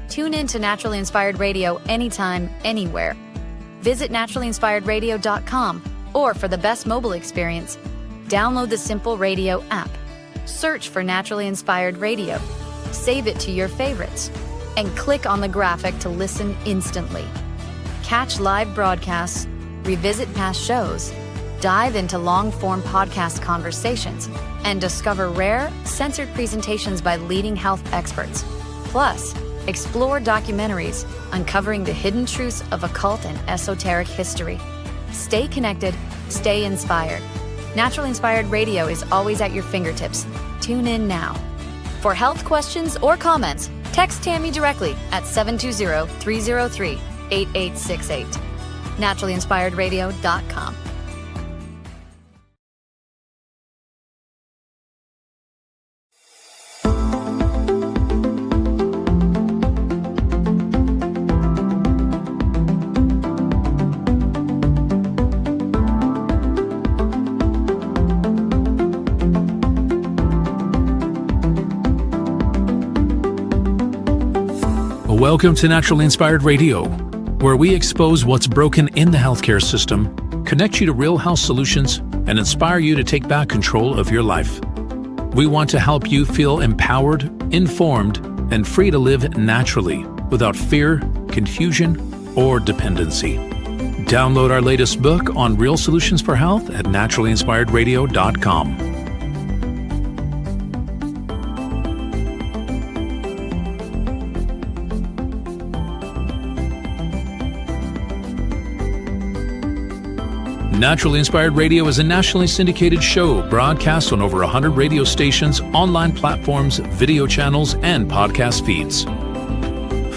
Tune in to Naturally Inspired Radio anytime, anywhere. Visit naturallyinspiredradio.com, or for the best mobile experience, download the Simple Radio app. Search for Naturally Inspired Radio. Save it to your favorites, and click on the graphic to listen instantly. Catch live broadcasts, revisit past shows, dive into long-form podcast conversations, and discover rare, censored presentations by leading health experts. Plus, explore documentaries uncovering the hidden truths of occult and esoteric history. Stay connected, stay inspired. Naturally Inspired Radio is always at your fingertips. Tune in now. For health questions or comments, text Tammy directly at 720-303-8868. NaturallyInspiredRadio.com. Welcome to Naturally Inspired Radio, where we expose what's broken in the healthcare system, connect you to real health solutions, and inspire you to take back control of your life. We want to help you feel empowered, informed, and free to live naturally without fear, confusion, or dependency. Download our latest book on real solutions for health at naturallyinspiredradio.com. Naturally Inspired Radio is a nationally syndicated show broadcast on over 100 radio stations, online platforms, video channels, and podcast feeds.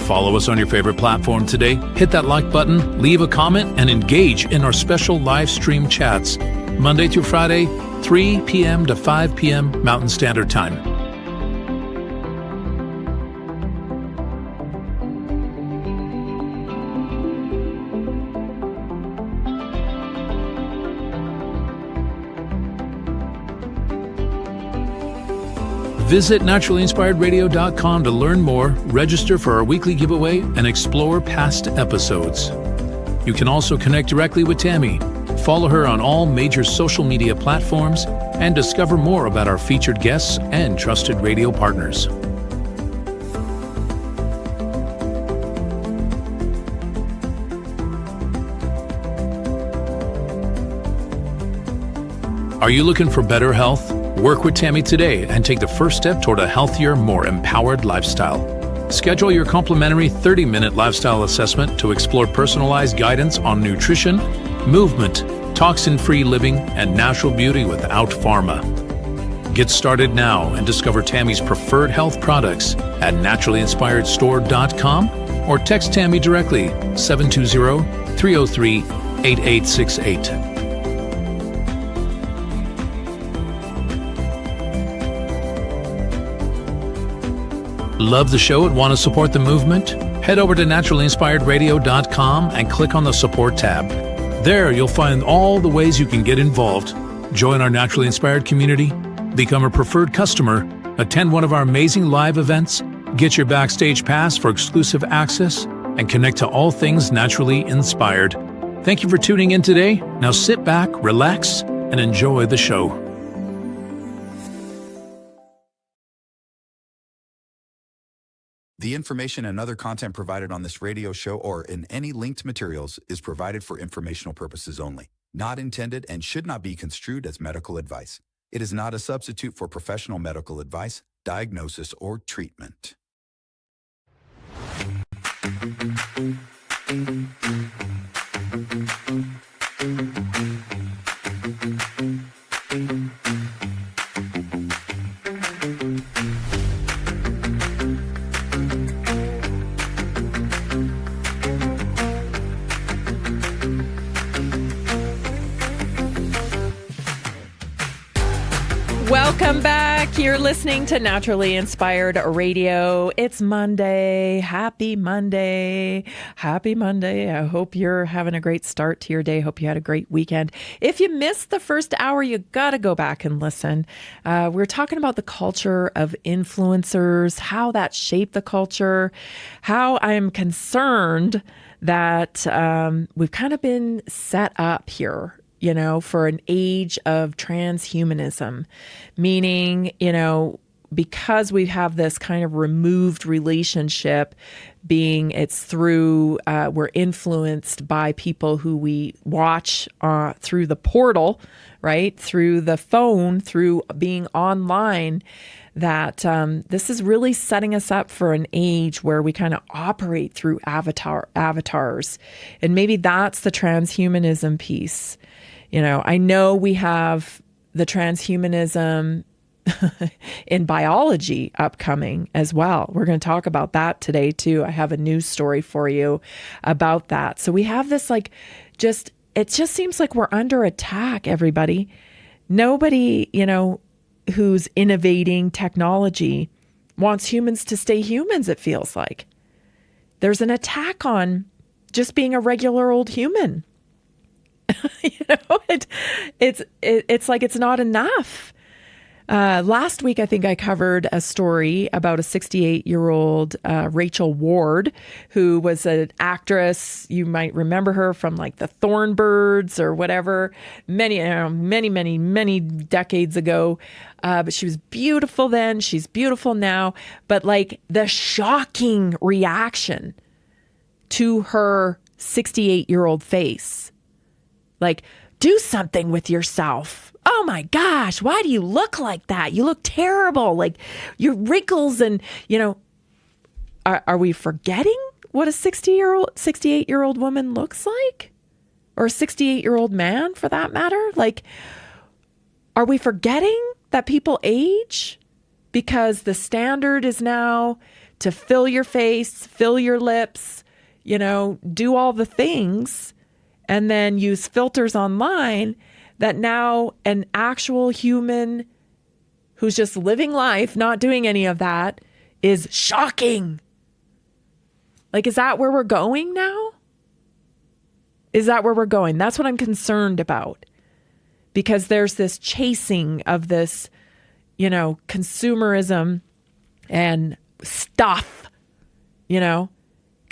Follow us on your favorite platform today, hit that like button, leave a comment, and engage in our special live stream chats, Monday through Friday, 3 p.m. to 5 p.m. Mountain Standard Time. Visit naturallyinspiredradio.com to learn more, register for our weekly giveaway, and explore past episodes. You can also connect directly with Tammy, follow her on all major social media platforms, and discover more about our featured guests and trusted radio partners. Are you looking for better health? Work with Tammy today and take the first step toward a healthier, more empowered lifestyle. Schedule your complimentary 30-minute lifestyle assessment to explore personalized guidance on nutrition, movement, toxin-free living, and natural beauty without pharma. Get started now and discover Tammy's preferred health products at naturallyinspiredstore.com or text Tammy directly 720-303-8868. Love the show and want to support the movement? Head over to naturallyinspiredradio.com and click on the support tab. There you'll find all the ways you can get involved. Join our Naturally Inspired community, become a preferred customer, attend one of our amazing live events, get your backstage pass for exclusive access, and connect to all things naturally inspired. Thank you for tuning in today. Now sit back, relax, and enjoy the show. The information and other content provided on this radio show or in any linked materials is provided for informational purposes only, not intended and should not be construed as medical advice. It is not a substitute for professional medical advice, diagnosis, or treatment. Welcome back. You're listening to Naturally Inspired Radio. It's Monday. Happy Monday. Happy Monday. I hope you're having a great start to your day. Hope you had a great weekend. If you missed the first hour, you got to go back and listen. We're talking about the culture of influencers, how that shaped the culture, how I'm concerned that we've kind of been set up here, you know, for an age of transhumanism, meaning, you know, because we have this kind of removed relationship, being it's through, we're influenced by people who we watch through the portal, right? Through the phone, through being online, that this is really setting us up for an age where we kind of operate through avatars. And maybe that's the transhumanism piece. You know, I know we have the transhumanism in biology upcoming as well. We're going to talk about that today too. I have a news story for you about that. So we have this it just seems like we're under attack, everybody. Nobody, who's innovating technology wants humans to stay humans, it feels like. There's an attack on just being a regular old human. It's like it's not enough. Last week, I think I covered a story about a 68-year-old Rachel Ward, who was an actress. You might remember her from like the Thornbirds or whatever, many decades ago. But she was beautiful then. She's beautiful now. But like the shocking reaction to her 68-year-old face, like, do something with yourself. Oh my gosh, why do you look like that? You look terrible. Like your wrinkles and, are we forgetting what a 68-year-old woman looks like? Or a 68-year-old man for that matter? Like, are we forgetting that people age? Because the standard is now to fill your face, fill your lips, do all the things, and then use filters online, that now an actual human who's just living life, not doing any of that, is shocking. Like, is that where we're going now? Is that where we're going? That's what I'm concerned about. Because there's this chasing of this, consumerism and stuff, got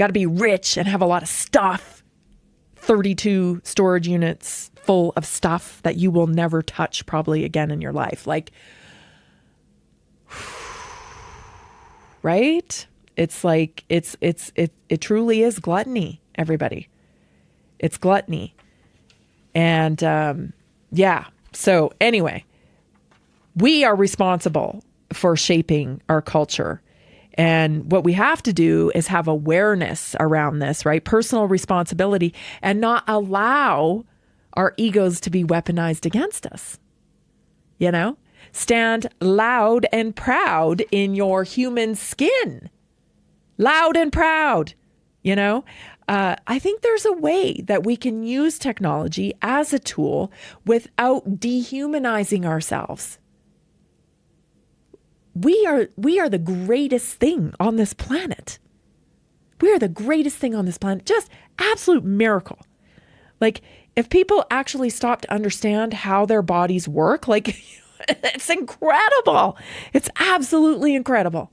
to be rich and have a lot of stuff. 32 storage units full of stuff that you will never touch probably again in your life. Like, right? It's like, it truly is gluttony, everybody. It's gluttony. And, so anyway, we are responsible for shaping our culture. And what we have to do is have awareness around this, right? Personal responsibility, and not allow our egos to be weaponized against us. Stand loud and proud in your human skin. Loud and proud, I think there's a way that we can use technology as a tool without dehumanizing ourselves. We are the greatest thing on this planet. We are the greatest thing on this planet. Just absolute miracle. Like, if people actually stop to understand how their bodies work, like, it's incredible. It's absolutely incredible.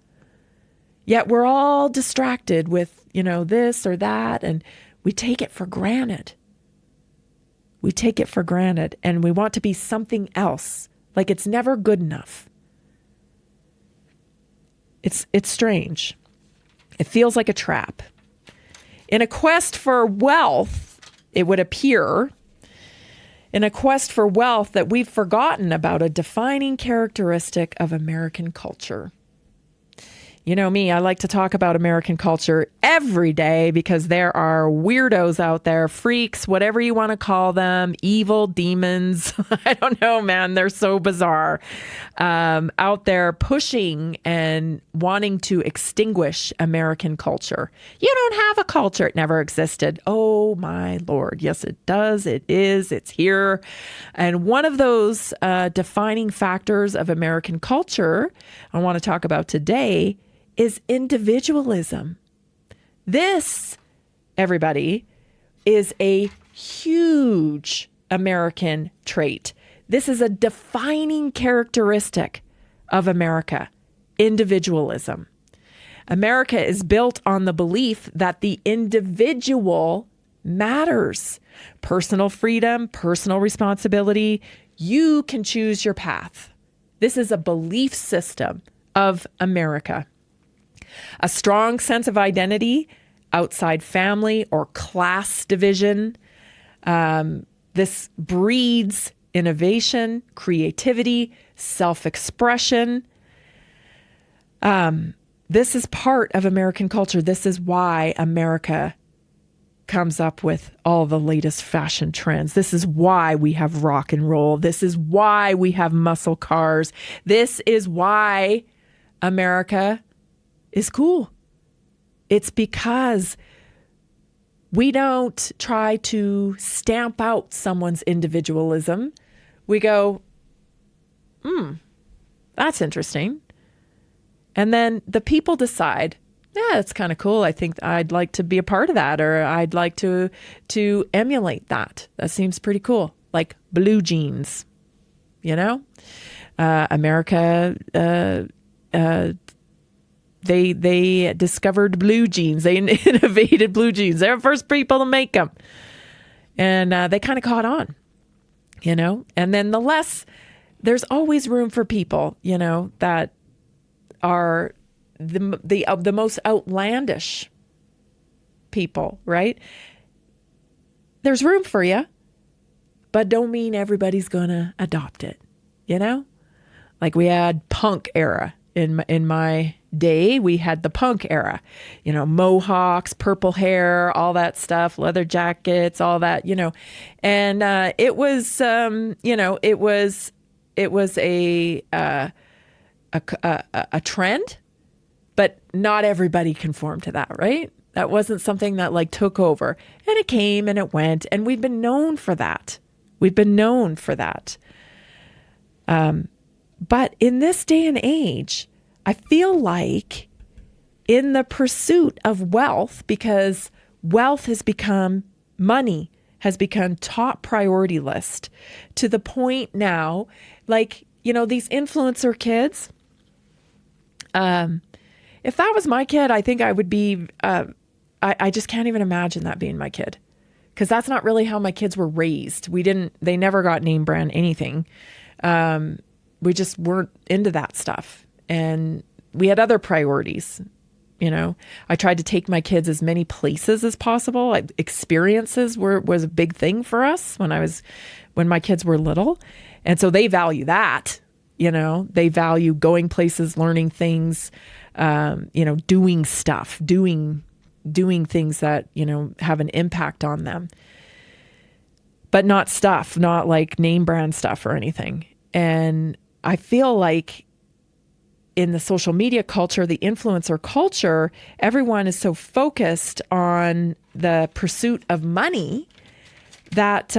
Yet we're all distracted with, this or that, and we take it for granted. We take it for granted, and we want to be something else. Like, it's never good enough. It's strange. It feels like a trap. In a quest for wealth, it would appear, in a quest for wealth, that we've forgotten about a defining characteristic of American culture. You know me, I like to talk about American culture every day because there are weirdos out there, freaks, whatever you want to call them, evil demons. I don't know, man. They're so bizarre. Out there pushing and wanting to extinguish American culture. You don't have a culture. It never existed. Oh, my Lord. Yes, it does. It is. It's here. And one of those defining factors of American culture I want to talk about today is individualism. This, everybody, is a huge American trait. This is a defining characteristic of America, individualism. America is built on the belief that the individual matters. Personal freedom, personal responsibility. You can choose your path. This is a belief system of America. A strong sense of identity outside family or class division. This breeds innovation, creativity, self-expression. This is part of American culture. This is why America comes up with all the latest fashion trends. This is why we have rock and roll. This is why we have muscle cars. This is why America is cool. It's because we don't try to stamp out someone's individualism. We go, that's interesting. And then the people decide, yeah, it's kind of cool. I think I'd like to be a part of that, or I'd like to emulate that. That seems pretty cool. Like blue jeans, America, they discovered blue jeans. They innovated blue jeans. They're the first people to make them. And they kind of caught on, And then there's always room for people, that are the most outlandish people, right? There's room for you, but don't mean everybody's going to adopt it, Like we had punk era in my day. We had the punk era, mohawks, purple hair, all that stuff, leather jackets, all that, and it was, it was a trend, but not everybody conformed to that, right? That wasn't something that like took over, and it came and it went, and we've been known for that. But in this day and age, I feel like in the pursuit of wealth, because wealth has become money, has become top priority list to the point now, like, these influencer kids, if that was my kid, I think I would be, I just can't even imagine that being my kid, because that's not really how my kids were raised. They never got name brand anything. We just weren't into that stuff. And we had other priorities. I tried to take my kids as many places as possible. Experiences was a big thing for us when my kids were little. And so they value that, they value going places, learning things, doing stuff, doing things that, have an impact on them, but not like name brand stuff or anything. And I feel like in the social media culture, the influencer culture, everyone is so focused on the pursuit of money that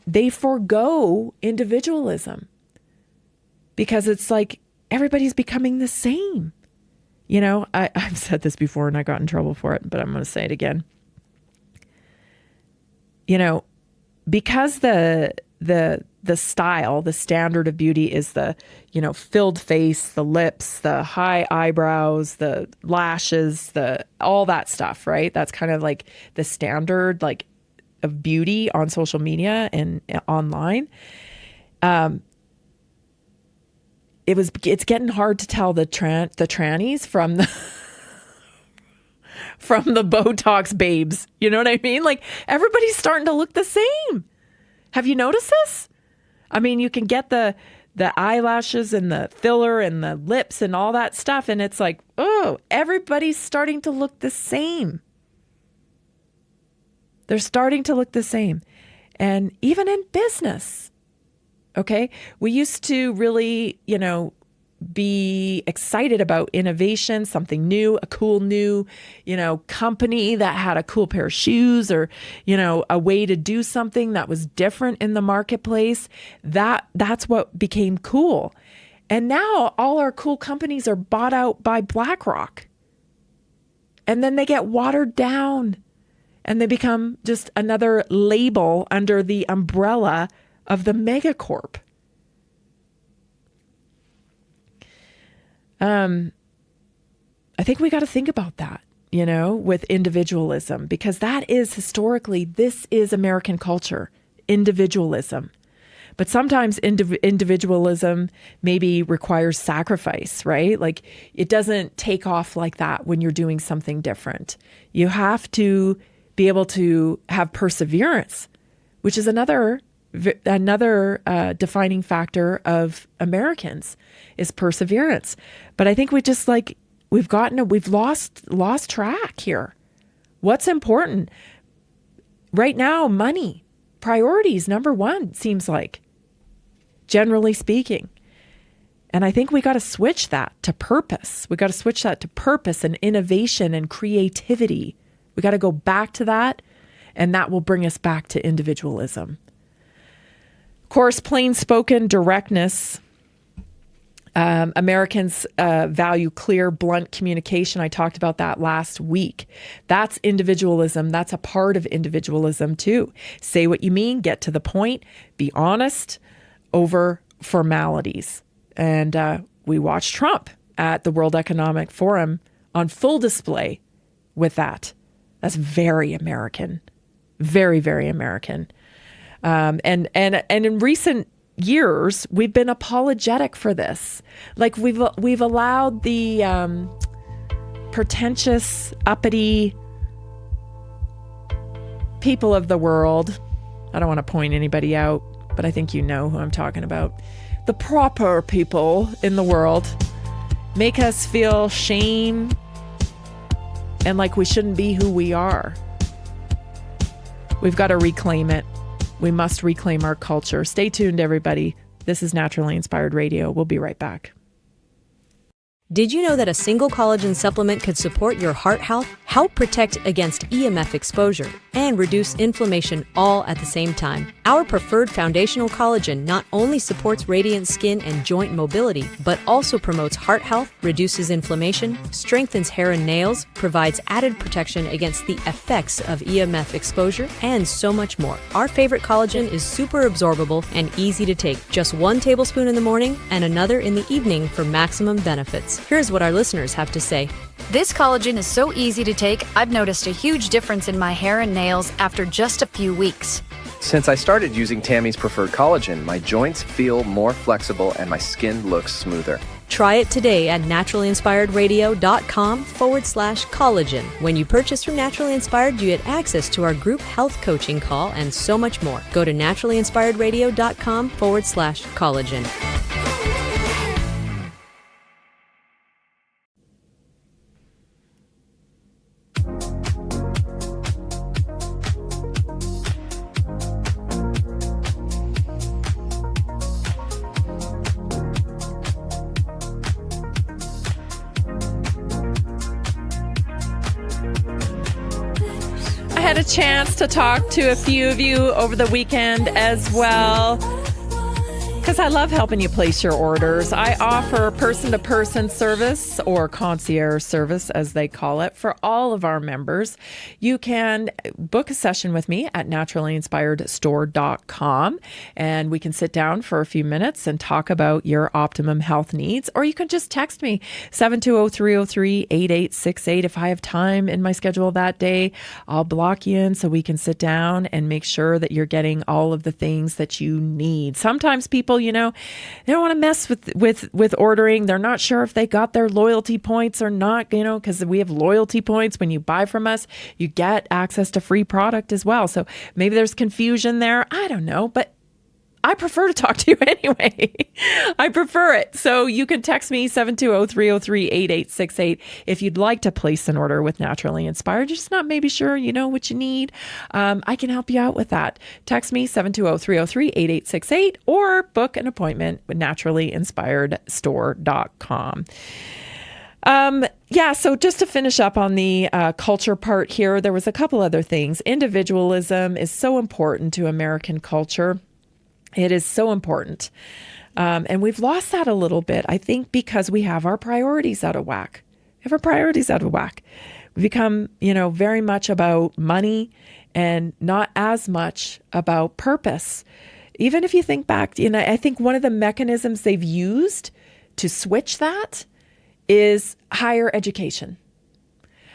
they forego individualism, because it's like everybody's becoming the same. I've said this before and I got in trouble for it, but I'm going to say it again. Because the style, the standard of beauty is the, filled face, the lips, the high eyebrows, the lashes, all that stuff, right? That's kind of like the standard, like, of beauty on social media and online. It's getting hard to tell the trannies from the from the Botox babes. You know what I mean? Like, everybody's starting to look the same. Have you noticed this? I mean, you can get the eyelashes and the filler and the lips and all that stuff, and it's like, oh, everybody's starting to look the same. They're starting to look the same. And even in business, okay? We used to really, be excited about innovation, something new, a cool new, company that had a cool pair of shoes, or, a way to do something that was different in the marketplace. That's what became cool. And now all our cool companies are bought out by BlackRock. And then they get watered down and they become just another label under the umbrella of the megacorp. I think we got to think about that, with individualism, because that is historically, this is American culture, individualism. But sometimes individualism maybe requires sacrifice, right? Like, it doesn't take off like that when you're doing something different. You have to be able to have perseverance, which is another another defining factor of Americans is perseverance. But I think we've lost track here. What's important right now? Money, priorities, number one, seems like, generally speaking. And I think we got to switch that to purpose. We got to switch that to purpose and innovation and creativity. We got to go back to that, and that will bring us back to individualism. Of course, plain spoken directness. Americans value clear, blunt communication. I talked about that last week. That's individualism. That's a part of individualism too. Say what you mean, get to the point, be honest over formalities. And we watched Trump at the World Economic Forum on full display with that. That's very American, very, very American. And in recent years, we've been apologetic for this. Like we've allowed the pretentious, uppity people of the world. I don't want to point anybody out, but I think you know who I'm talking about. The proper people in the world make us feel shame and like we shouldn't be who we are. We've got to reclaim it. We must reclaim our culture. Stay tuned, everybody. This is Naturally Inspired Radio. We'll be right back. Did you know that a single collagen supplement could support your heart health, help protect against EMF exposure, and reduce inflammation all at the same time? Our preferred foundational collagen not only supports radiant skin and joint mobility, but also promotes heart health, reduces inflammation, strengthens hair and nails, provides added protection against the effects of EMF exposure, and so much more. Our favorite collagen is super absorbable and easy to take. Just 1 tablespoon in the morning and another in the evening for maximum benefits. Here's what our listeners have to say. This collagen is so easy to take, I've noticed a huge difference in my hair and nails after just a few weeks. Since I started using Tammy's preferred collagen, my joints feel more flexible and my skin looks smoother. Try it today at naturalinspiredradio.com/collagen. When you purchase from Naturally Inspired, you get access to our group health coaching call and so much more. Go to naturalinspiredradio.com/collagen. Had a chance to talk to a few of you over the weekend as well, because I love helping you place your orders. I offer person-to-person service, or concierge service as they call it, for all of our members. You can book a session with me at naturallyinspiredstore.com, and we can sit down for a few minutes and talk about your optimum health needs. Or you can just text me 720-303-8868. If I have time in my schedule that day, I'll block you in so we can sit down and make sure that you're getting all of the things that you need. Sometimes people, they don't want to mess with ordering. They're not sure if they got their loyalty points or not, because we have loyalty points. When you buy from us, you get access to free product as well. So maybe there's confusion there. I don't know, but I prefer to talk to you anyway. I prefer it. So you can text me 720-303-8868 if you'd like to place an order with Naturally Inspired. You're just not maybe sure you know what you need. I can help you out with that. Text me 720-303-8868 or book an appointment with naturallyinspiredstore.com. So just to finish up on the culture part here, there was a couple other things. Individualism is so important to American culture. It is so important. And we've lost that a little bit, I think, because we have our priorities out of whack. We become, very much about money and not as much about purpose. Even if you think back, I think one of the mechanisms they've used to switch that is higher education.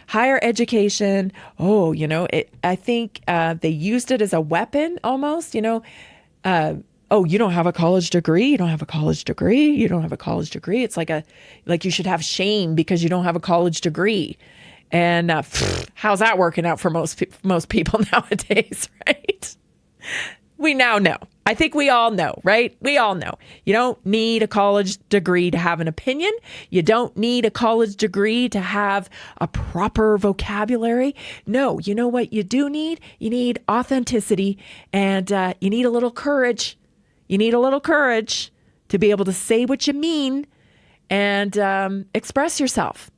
Higher education, I think they used it as a weapon almost, you don't have a college degree. You don't have a college degree. You don't have a college degree. It's like you should have shame because you don't have a college degree. And how's that working out for most people nowadays, right? We now know. I think we all know, right? We all know. You don't need a college degree to have an opinion. You don't need a college degree to have a proper vocabulary. No, you know what you do need? You need authenticity, and you need a little courage. You need a little courage to be able to say what you mean and express yourself,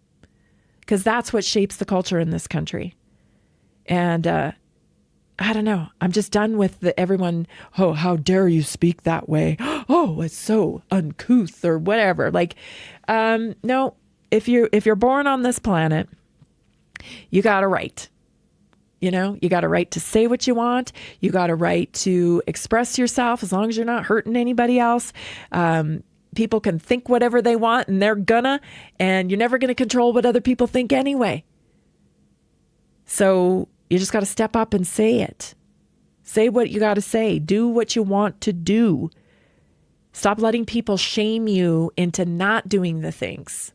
because that's what shapes the culture in this country. And I don't know. I'm just done with everyone. Oh, how dare you speak that way? Oh, it's so uncouth or whatever. Like, no. If you're born on this planet, you got a right. You know, you got a right to say what you want. You got a right to express yourself as long as you're not hurting anybody else. People can think whatever they want, and they're gonna, and you're never going to control what other people think anyway. So you just got to step up and say it. Say what you got to say. Do what you want to do. Stop letting people shame you into not doing the things.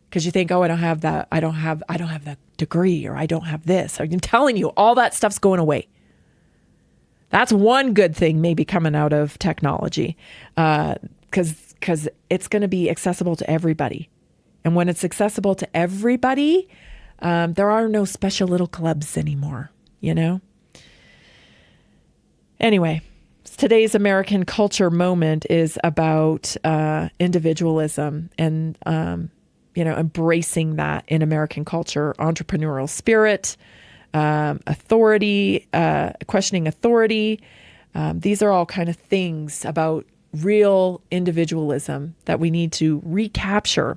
Because you think, oh, I don't have that. I don't have that degree, or I don't have this. I'm telling you, all that stuff's going away. That's one good thing maybe coming out of technology, because it's going to be accessible to everybody. And when it's accessible to everybody, there are no special little clubs anymore, you know? Anyway, today's American culture moment is about individualism and, embracing that in American culture, entrepreneurial spirit, authority, questioning authority. These are all kind of things about real individualism that we need to recapture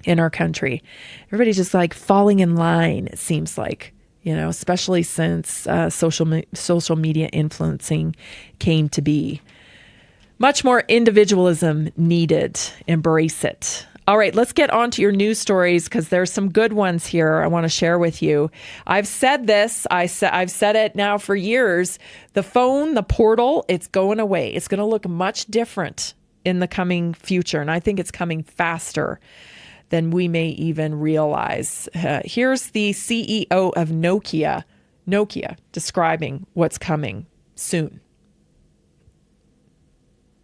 in our country. Everybody's just like falling in line, it seems like, especially since social media influencing came to be. Much more individualism needed. Embrace it. All right, let's get on to your news stories, because there's some good ones here I want to share with you. I've said this. I've said it now for years. The phone, the portal, it's going away. It's going to look much different in the coming future, and I think it's coming faster than we may even realize. Here's the CEO of Nokia describing what's coming soon.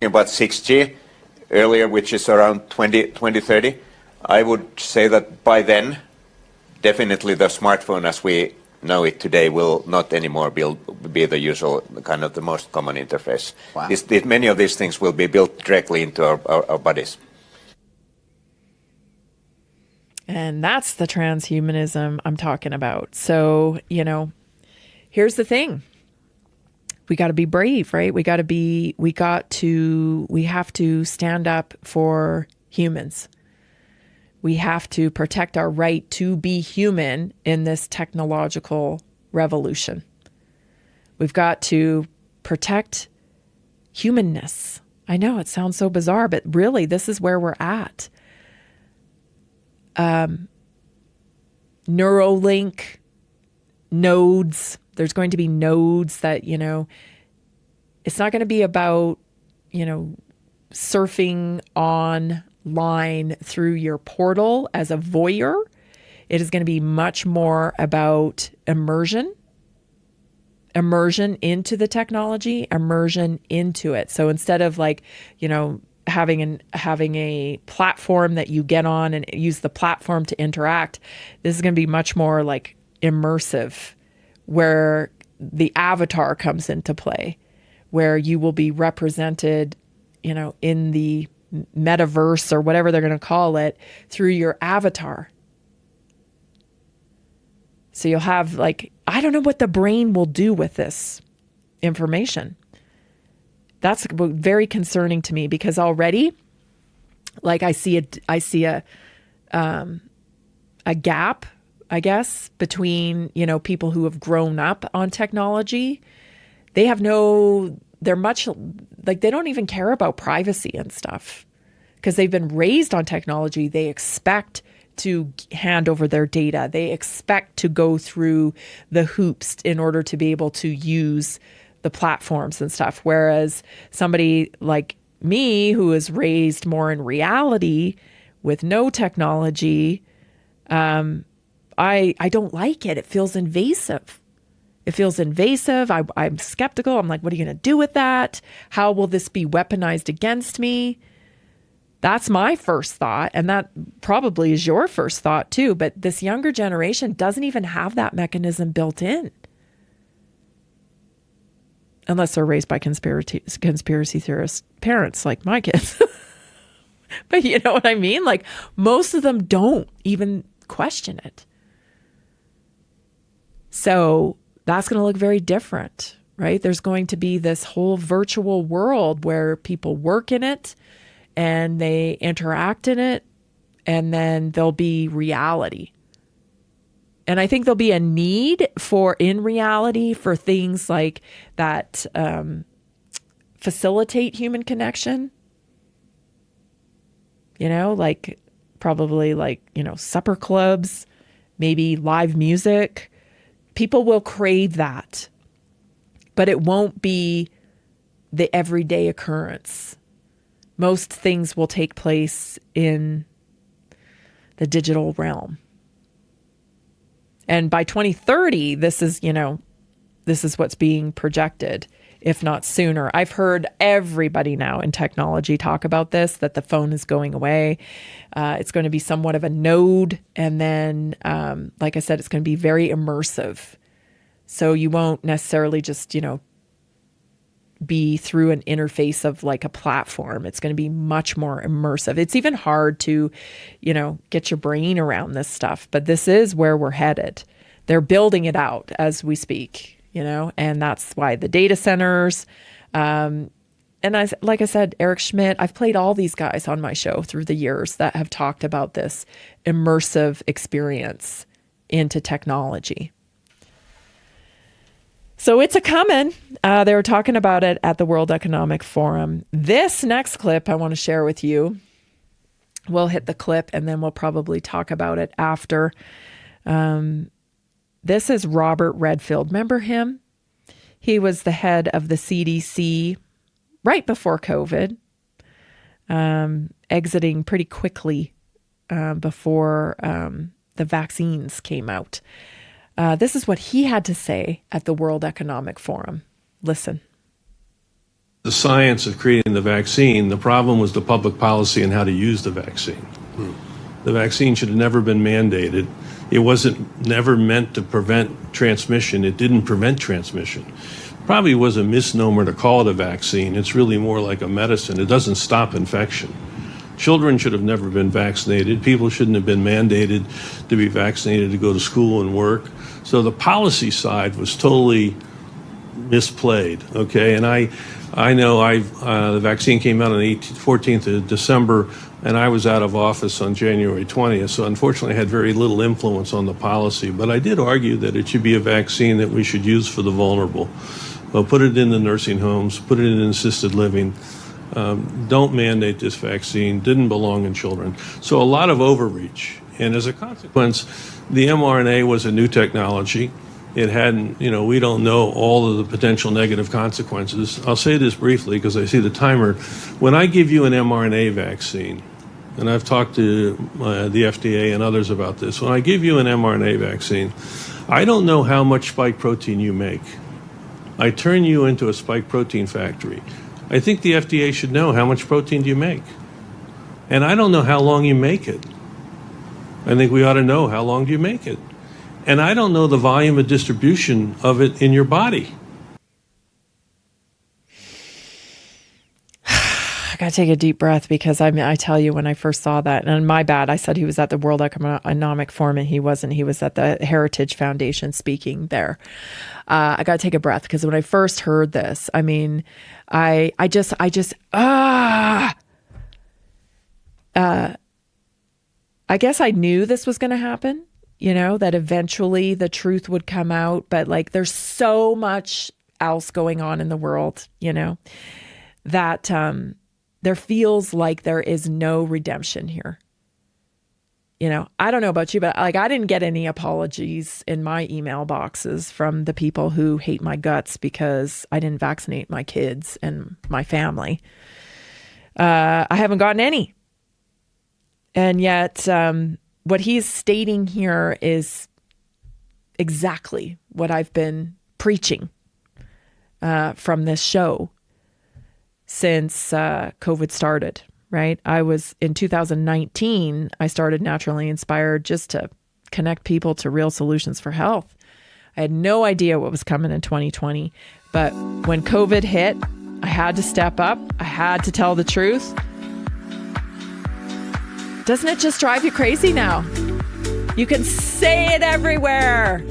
About 6G earlier, which is around 2030, I would say that by then, definitely the smartphone as we know it today will not anymore be the usual kind of the most common interface. Wow. Many of these things will be built directly into our bodies. And that's the transhumanism I'm talking about. So, here's the thing. We got to be brave, right? We have to stand up for humans. We have to protect our right to be human in this technological revolution. We've got to protect humanness. I know it sounds so bizarre, but really this is where we're at. Neuralink, nodes. There's going to be nodes that, it's not going to be about, surfing online through your portal as a voyeur. It is going to be much more about immersion into the technology, immersion into it. So instead of having a platform that you get on and use the platform to interact, this is going to be much more like immersive, where the avatar comes into play, where you will be represented, in the metaverse or whatever they're going to call it, through your avatar. So you'll have I don't know what the brain will do with this information. That's very concerning to me, because already, I see a gap, I guess, between, people who have grown up on technology. They don't even care about privacy and stuff, because they've been raised on technology. They expect to hand over their data. They expect to go through the hoops in order to be able to use the platforms and stuff. Whereas somebody like me, who is raised more in reality with no technology, I don't like it. It feels invasive. It feels invasive. I'm skeptical. I'm like, what are you going to do with that? How will this be weaponized against me? That's my first thought. And that probably is your first thought too. But this younger generation doesn't even have that mechanism built in. Unless they're raised by conspiracy theorist parents like my kids. But you know what I mean? Like most of them don't even question it. So that's going to look very different, right? There's going to be this whole virtual world where people work in it and they interact in it, and then there'll be reality. And I think there'll be a need in reality for things like that facilitate human connection. You know, like probably like, you know, supper clubs, maybe live music. People will crave that, but it won't be the everyday occurrence. Most things will take place in the digital realm. And by 2030, this is what's being projected, if not sooner. I've heard everybody now in technology talk about this, that the phone is going away. It's going to be somewhat of a node. And then, like I said, it's going to be very immersive. So you won't necessarily just, be through an interface of like a platform. It's going to be much more immersive. It's even hard to, get your brain around this stuff, but this is where we're headed. They're building it out as we speak, and that's why the data centers, and like I said, Eric Schmidt, I've played all these guys on my show through the years that have talked about this immersive experience into technology. So it's a coming. They were talking about it at the World Economic Forum. This next clip I want to share with you. We'll hit the clip and then we'll probably talk about it after. This is Robert Redfield. Remember him? He was the head of the CDC right before COVID, exiting pretty quickly before the vaccines came out. This is what he had to say at the World Economic Forum. Listen. The science of creating the vaccine, the problem was the public policy and how to use the vaccine. The vaccine should have never been mandated. It wasn't never meant to prevent transmission. It didn't prevent transmission. Probably was a misnomer to call it a vaccine. It's really more like a medicine. It doesn't stop infection. Children should have never been vaccinated. People shouldn't have been mandated to be vaccinated to go to school and work. So the policy side was totally misplayed, okay? And I know the vaccine came out on the 14th of December, and I was out of office on January 20th, so unfortunately I had very little influence on the policy. But I did argue that it should be a vaccine that we should use for the vulnerable. Well, put it in the nursing homes, put it in assisted living. Don't mandate this vaccine, didn't belong in children. So a lot of overreach. And as a consequence, the mRNA was a new technology. It hadn't, we don't know all of the potential negative consequences. I'll say this briefly because I see the timer. When I give you an mRNA vaccine, and I've talked to the FDA and others about this, when I give you an mRNA vaccine, I don't know how much spike protein you make. I turn you into a spike protein factory. I think the FDA should know how much protein do you make. And I don't know how long you make it. I think we ought to know how long do you make it. And I don't know the volume of distribution of it in your body. I got to take a deep breath because I tell you, when I first saw that, and my bad, I said he was at the World Economic Forum and he wasn't. He was at the Heritage Foundation speaking there. I got to take a breath because when I first heard this, I guess I knew this was going to happen, that eventually the truth would come out. But like, there's so much else going on in the world, that there feels like there is no redemption here. I don't know about you, but like, I didn't get any apologies in my email boxes from the people who hate my guts because I didn't vaccinate my kids and my family. I haven't gotten any. And yet, what he's stating here is exactly what I've been preaching from this show since COVID started, right? I was in 2019, I started Naturally Inspired just to connect people to real solutions for health. I had no idea what was coming in 2020, but when COVID hit, I had to step up. I had to tell the truth. Doesn't it just drive you crazy now? You can say it everywhere.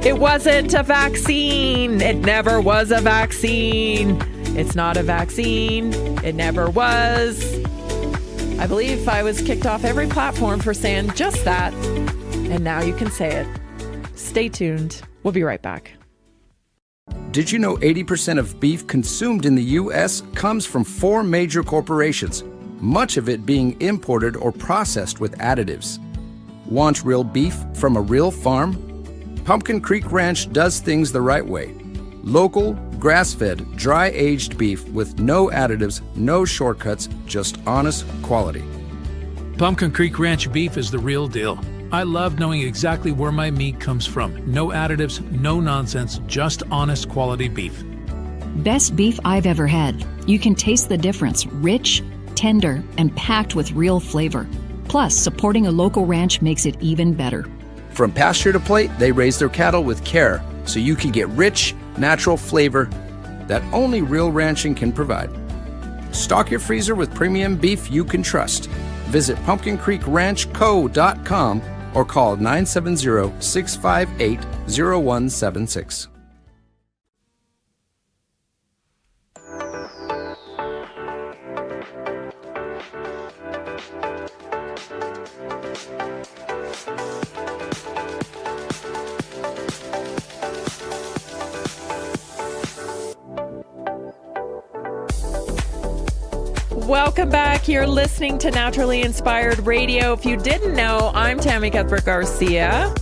It wasn't a vaccine. It never was a vaccine. It's not a vaccine. It never was. I believe I was kicked off every platform for saying just that. And now you can say it. Stay tuned. We'll be right back. Did you know 80% of beef consumed in the U.S. comes from 4 major corporations, much of it being imported or processed with additives? Want real beef from a real farm? Pumpkin Creek Ranch does things the right way. Local, grass-fed, dry-aged beef with no additives, no shortcuts, just honest quality. Pumpkin Creek Ranch beef is the real deal. I love knowing exactly where my meat comes from. No additives, no nonsense, just honest quality beef. Best beef I've ever had. You can taste the difference. Rich, tender, and packed with real flavor. Plus, supporting a local ranch makes it even better. From pasture to plate, they raise their cattle with care, so you can get rich, natural flavor that only real ranching can provide. Stock your freezer with premium beef you can trust. Visit pumpkincreekranchco.com or call 970-658-0176. Welcome back. You're listening to Naturally Inspired Radio. If you didn't know, I'm Tammy Cuthbert Garcia.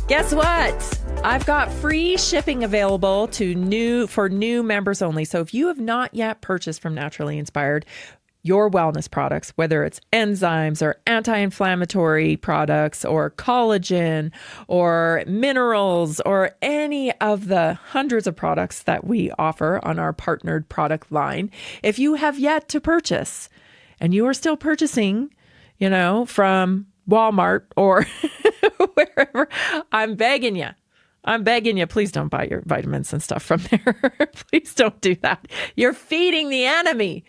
Guess what? I've got free shipping available for new members only. So if you have not yet purchased from Naturally Inspired your wellness products, whether it's enzymes or anti-inflammatory products or collagen or minerals or any of the hundreds of products that we offer on our partnered product line, if you have yet to purchase and you are still purchasing, from Walmart or wherever, I'm begging you, please don't buy your vitamins and stuff from there. Please don't do that. You're feeding the enemy.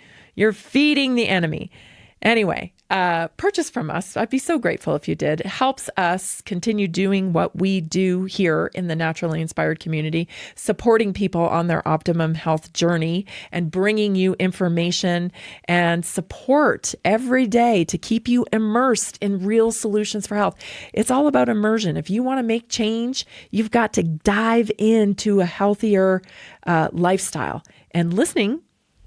Anyway, purchase from us. I'd be so grateful if you did. It helps us continue doing what we do here in the Naturally Inspired community, supporting people on their optimum health journey and bringing you information and support every day to keep you immersed in real solutions for health. It's all about immersion. If you want to make change, you've got to dive into a healthier lifestyle. And listening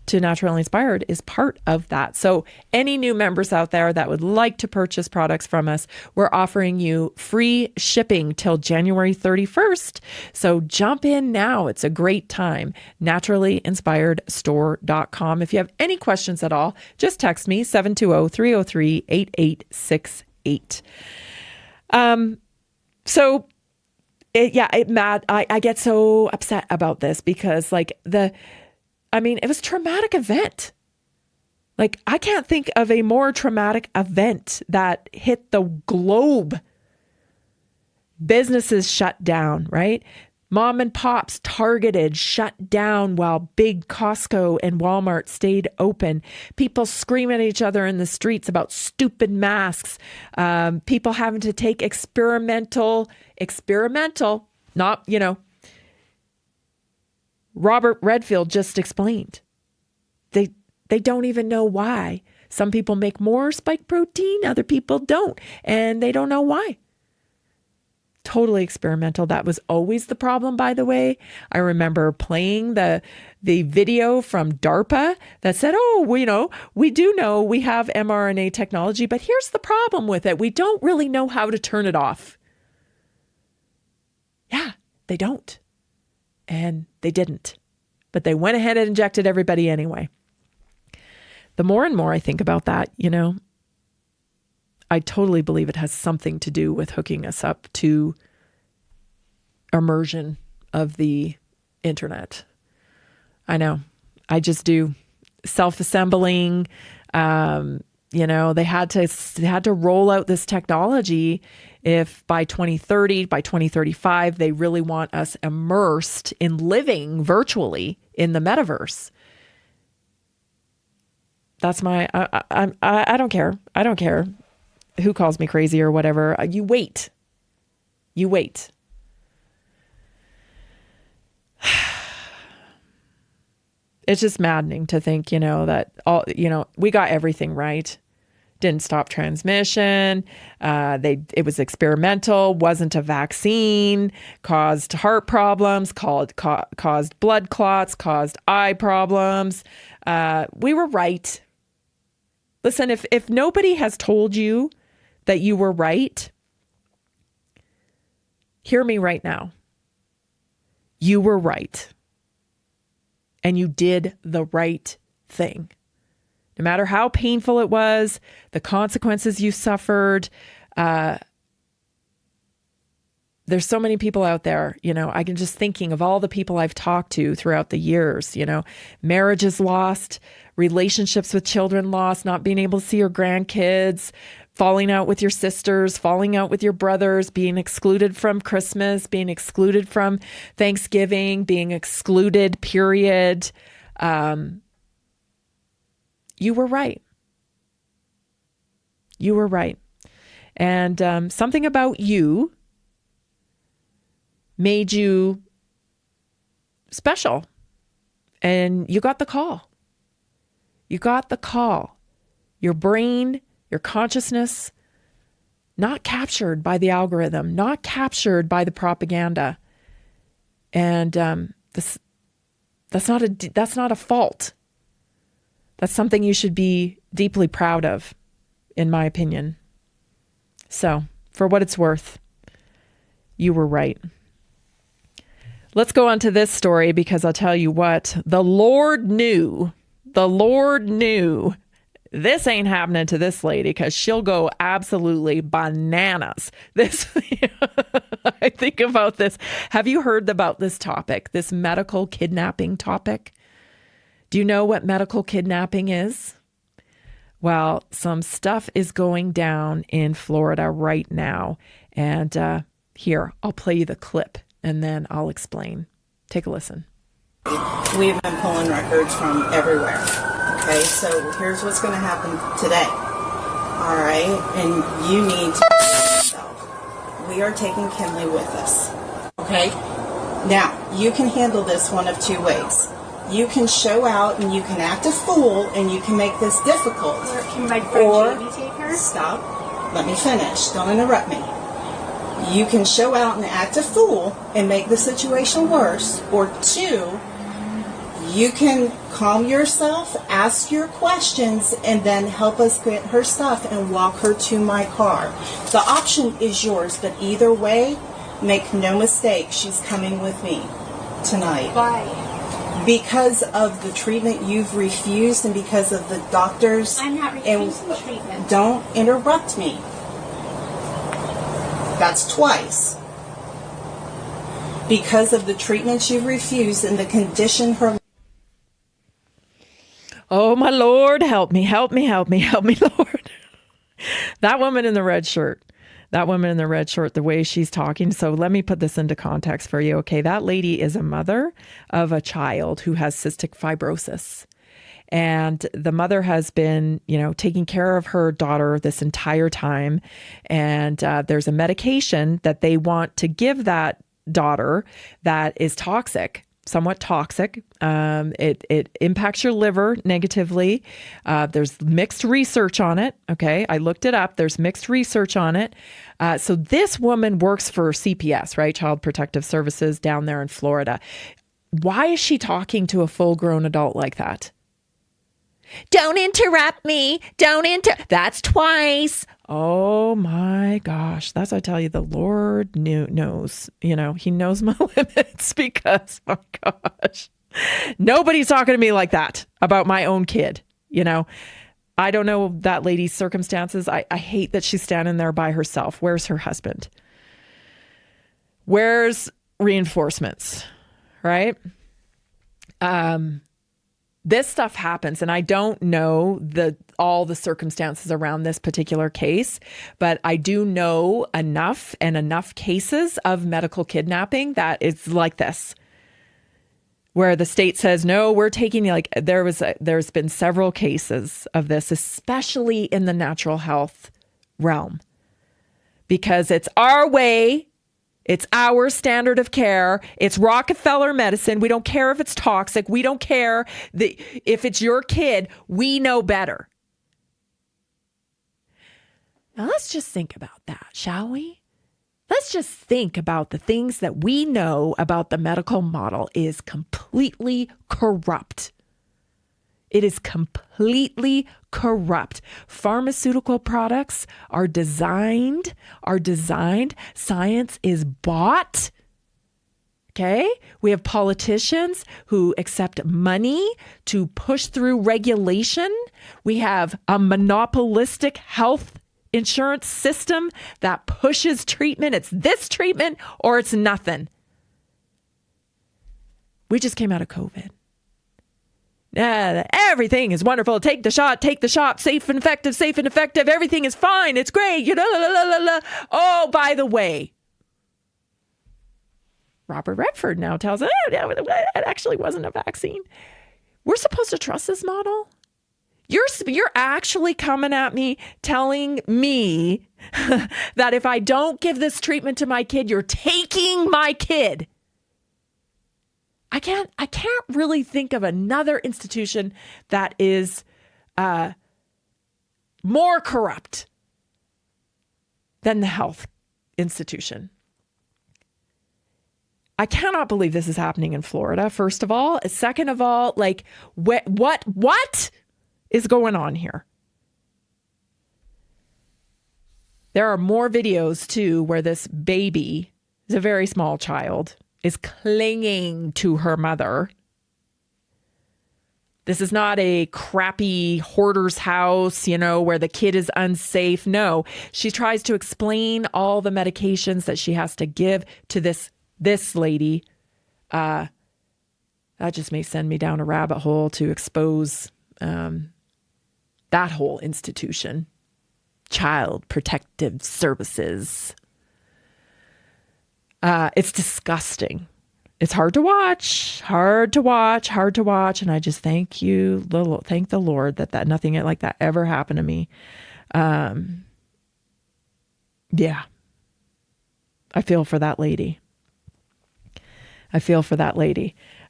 to Naturally Inspired is part of that. So any new members out there that would like to purchase products from us, we're offering you free shipping till January 31st. So jump in now. It's a great time. naturallyinspiredstore.com. If you have any questions at all, just text me 720-303-8868. I get so upset about this because it was a traumatic event. I can't think of a more traumatic event that hit the globe. Businesses shut down, right? Mom and pops targeted, shut down while big Costco and Walmart stayed open. People screaming at each other in the streets about stupid masks. People having to take experimental, not, Robert Redfield just explained. They don't even know why. Some people make more spike protein, other people don't, and they don't know why. Totally experimental. That was always the problem, by the way. I remember playing the video from DARPA that said, we do know we have mRNA technology, but here's the problem with it. We don't really know how to turn it off. Yeah, they don't. And they didn't. But they went ahead and injected everybody anyway. The more and more I think about that, I totally believe it has something to do with hooking us up to immersion of the internet. I know. I just do. Self-assembling. They had to roll out this technology if by 2030, by 2035, they really want us immersed in living virtually in the metaverse. That's I don't care. I don't care who calls me crazy or whatever. You wait. It's just maddening to think, that we got everything right. Didn't stop transmission. It was experimental, wasn't a vaccine, caused heart problems, caused blood clots, caused eye problems. We were right. Listen, if nobody has told you that you were right, hear me right now. You were right. And you did the right thing. No matter how painful it was, the consequences you suffered. There's so many people out there, I can just thinking of all the people I've talked to throughout the years, marriages lost, relationships with children lost, not being able to see your grandkids, falling out with your sisters, falling out with your brothers, being excluded from Christmas, being excluded from Thanksgiving, being excluded, period. You were right. You were right. And something about you made you special. And you got the call. You got the call. Your brain, your consciousness, not captured by the algorithm, not captured by the propaganda. And that's not a fault. That's something you should be deeply proud of, in my opinion. So, for what it's worth, you were right. Let's go on to this story because I'll tell you what, the Lord knew this ain't happening to this lady because she'll go absolutely bananas. I think about this. Have you heard about this topic, this medical kidnapping topic? Do you know what medical kidnapping is? Well, some stuff is going down in Florida right now. And here, I'll play you the clip and then I'll explain. Take a listen. We've been pulling records from everywhere. Okay, so here's what's going to happen today. All right, and you need to protect yourself. We are taking Kinley with us. Okay? Now, you can handle this one of two ways. You can show out and you can act a fool and you can make this difficult. Can my friend Jamie take her? Stop. Let me finish. Don't interrupt me. You can show out and act a fool and make the situation worse. Or two, you can calm yourself, ask your questions, and then help us get her stuff and walk her to my car. The option is yours, but either way, make no mistake, she's coming with me tonight. Why? Because of the treatment you've refused and because of the doctors. I'm not refusing treatment. Don't interrupt me. That's twice. Because of the treatment you've refused and the condition her. Oh, my Lord, help me, Lord. That woman in the red shirt, the way she's talking. So let me put this into context for you. Okay, that lady is a mother of a child who has cystic fibrosis. And the mother has been, taking care of her daughter this entire time. And there's a medication that they want to give that daughter that is toxic. Somewhat toxic. It impacts your liver negatively. There's mixed research on it. Okay. I looked it up. There's mixed research on it. So this woman works for CPS, right? Child Protective Services down there in Florida. Why is she talking to a full grown adult like that? Don't interrupt me. That's twice. Oh my gosh. That's what I tell you. The Lord knows, he knows my limits because, oh gosh, nobody's talking to me like that about my own kid. I don't know that lady's circumstances. I hate that she's standing there by herself. Where's her husband? Where's reinforcements, right? This stuff happens, and I don't know all the circumstances around this particular case, but I do know enough cases of medical kidnapping that it's like this, where the state says, no, we're taking, like, there's been several cases of this, especially in the natural health realm, because it's our way. It's our standard of care. It's Rockefeller medicine. We don't care if it's toxic. We don't care if it's your kid. We know better. Now let's just think about that, shall we? Let's just think about the things that we know about the medical model is completely corrupt. It is completely corrupt. Pharmaceutical products are designed. Science is bought. Okay? We have politicians who accept money to push through regulation. We have a monopolistic health insurance system that pushes treatment. It's this treatment or it's nothing. We just came out of COVID. Everything is wonderful. Take the shot. Safe and effective. Everything is fine. It's great. Oh, by the way, Robert Redfield now tells us it actually wasn't a vaccine. We're supposed to trust this model? You're actually coming at me telling me that if I don't give this treatment to my kid, you're taking my kid. I can't really think of another institution that is more corrupt than the health institution. I cannot believe this is happening in Florida, first of all. Second of all, like, what is going on here? There are more videos, too, where this baby is a very small child, is clinging to her mother. This is not a crappy hoarder's house, where the kid is unsafe. No, she tries to explain all the medications that she has to give to this lady. That just may send me down a rabbit hole to expose that whole institution. Child Protective Services. It's disgusting. It's hard to watch. And I just thank the Lord that nothing like that ever happened to me. Yeah. I feel for that lady.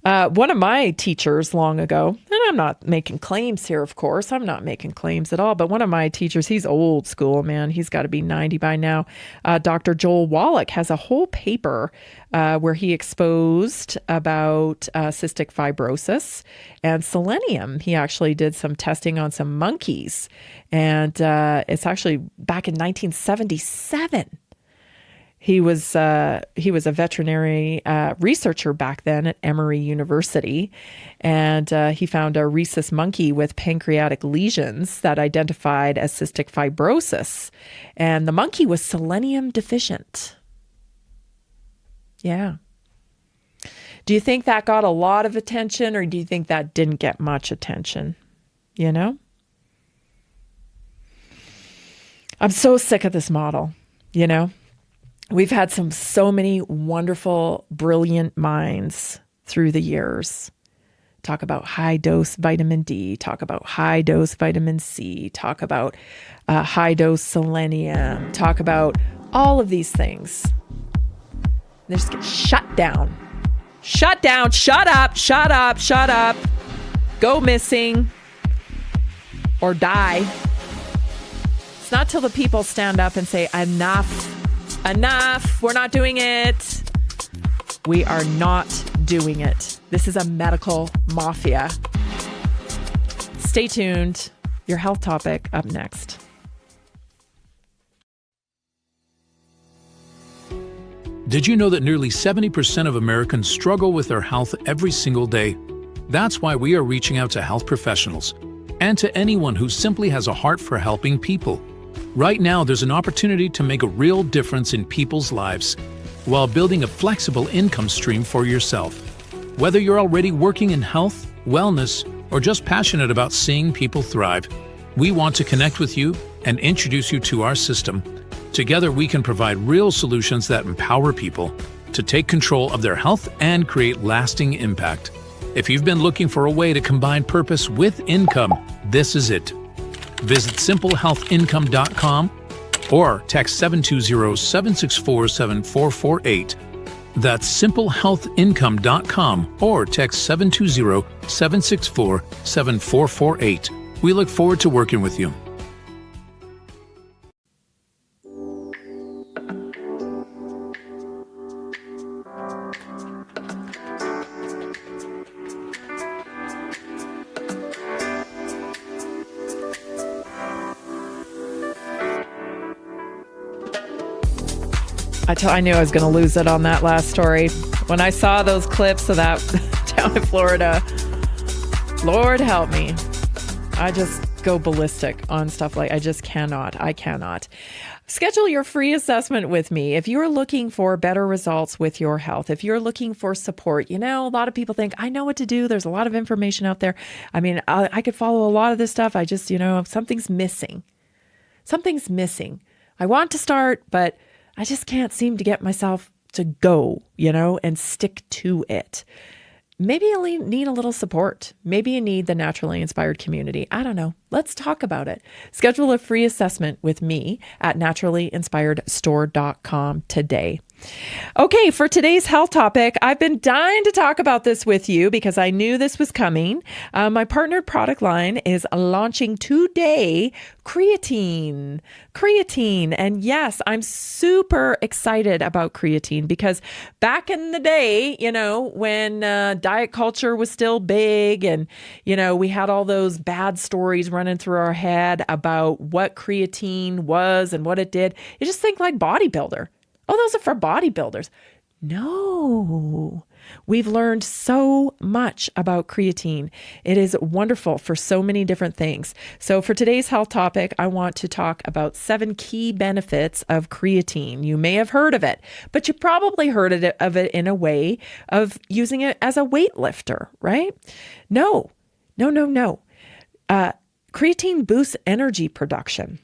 One of my teachers long ago, and I'm not making claims here, of course. I'm not making claims at all. But one of my teachers, he's old school, man. He's got to be 90 by now. Dr. Joel Wallach has a whole paper where he exposed about cystic fibrosis and selenium. He actually did some testing on some monkeys. And it's actually back in 1977. He was a veterinary researcher back then at Emory University, and he found a rhesus monkey with pancreatic lesions that identified as cystic fibrosis, and the monkey was selenium deficient. Yeah. Do you think that got a lot of attention, or do you think that didn't get much attention? I'm so sick of this model, We've had so many wonderful, brilliant minds through the years. Talk about high-dose vitamin D, talk about high-dose vitamin C, talk about high-dose selenium, talk about all of these things. They just get shut down. Shut down, shut up, go missing, or die. It's not till the people stand up and say, enough, we're not doing it. We are not doing it. This is a medical mafia. Stay tuned. Your health topic up next. Did you know that nearly 70% of Americans struggle with their health every single day? That's why we are reaching out to health professionals and to anyone who simply has a heart for helping people. Right now, there's an opportunity to make a real difference in people's lives. while building a flexible income stream for yourself. Whether you're already working in health, wellness, or just passionate about seeing people thrive, we want to connect with you and introduce you to our system. Together, we can provide real solutions that empower people to take control of their health and create lasting impact. If you've been looking for a way to combine purpose with income, this is it. Visit simplehealthincome.com or text 720-764-7448. That's simplehealthincome.com or text 720-764-7448. We look forward to working with you. I knew I was going to lose it on that last story. When I saw those clips of that down in Florida, Lord help me. I just go ballistic on stuff like I cannot. Schedule your free assessment with me. If you're looking for better results with your health, if you're looking for support, a lot of people think, I know what to do. There's a lot of information out there. I mean, I could follow a lot of this stuff. I just, something's missing. Something's missing. I want to start, but I just can't seem to get myself to go, and stick to it. Maybe you need a little support. Maybe you need the Naturally Inspired community. I don't know. Let's talk about it. Schedule a free assessment with me at naturallyinspiredstore.com today. Okay, for today's health topic, I've been dying to talk about this with you because I knew this was coming. My partnered product line is launching today creatine. And yes, I'm super excited about creatine because back in the day, when diet culture was still big and, we had all those bad stories running through our head about what creatine was and what it did, you just think like bodybuilder. Oh, those are for bodybuilders. No, we've learned so much about creatine. It is wonderful for so many different things. So for today's health topic, I want to talk about 7 key benefits of creatine. You may have heard of it, but you probably heard of it in a way of using it as a weightlifter, right? No. Creatine boosts energy production.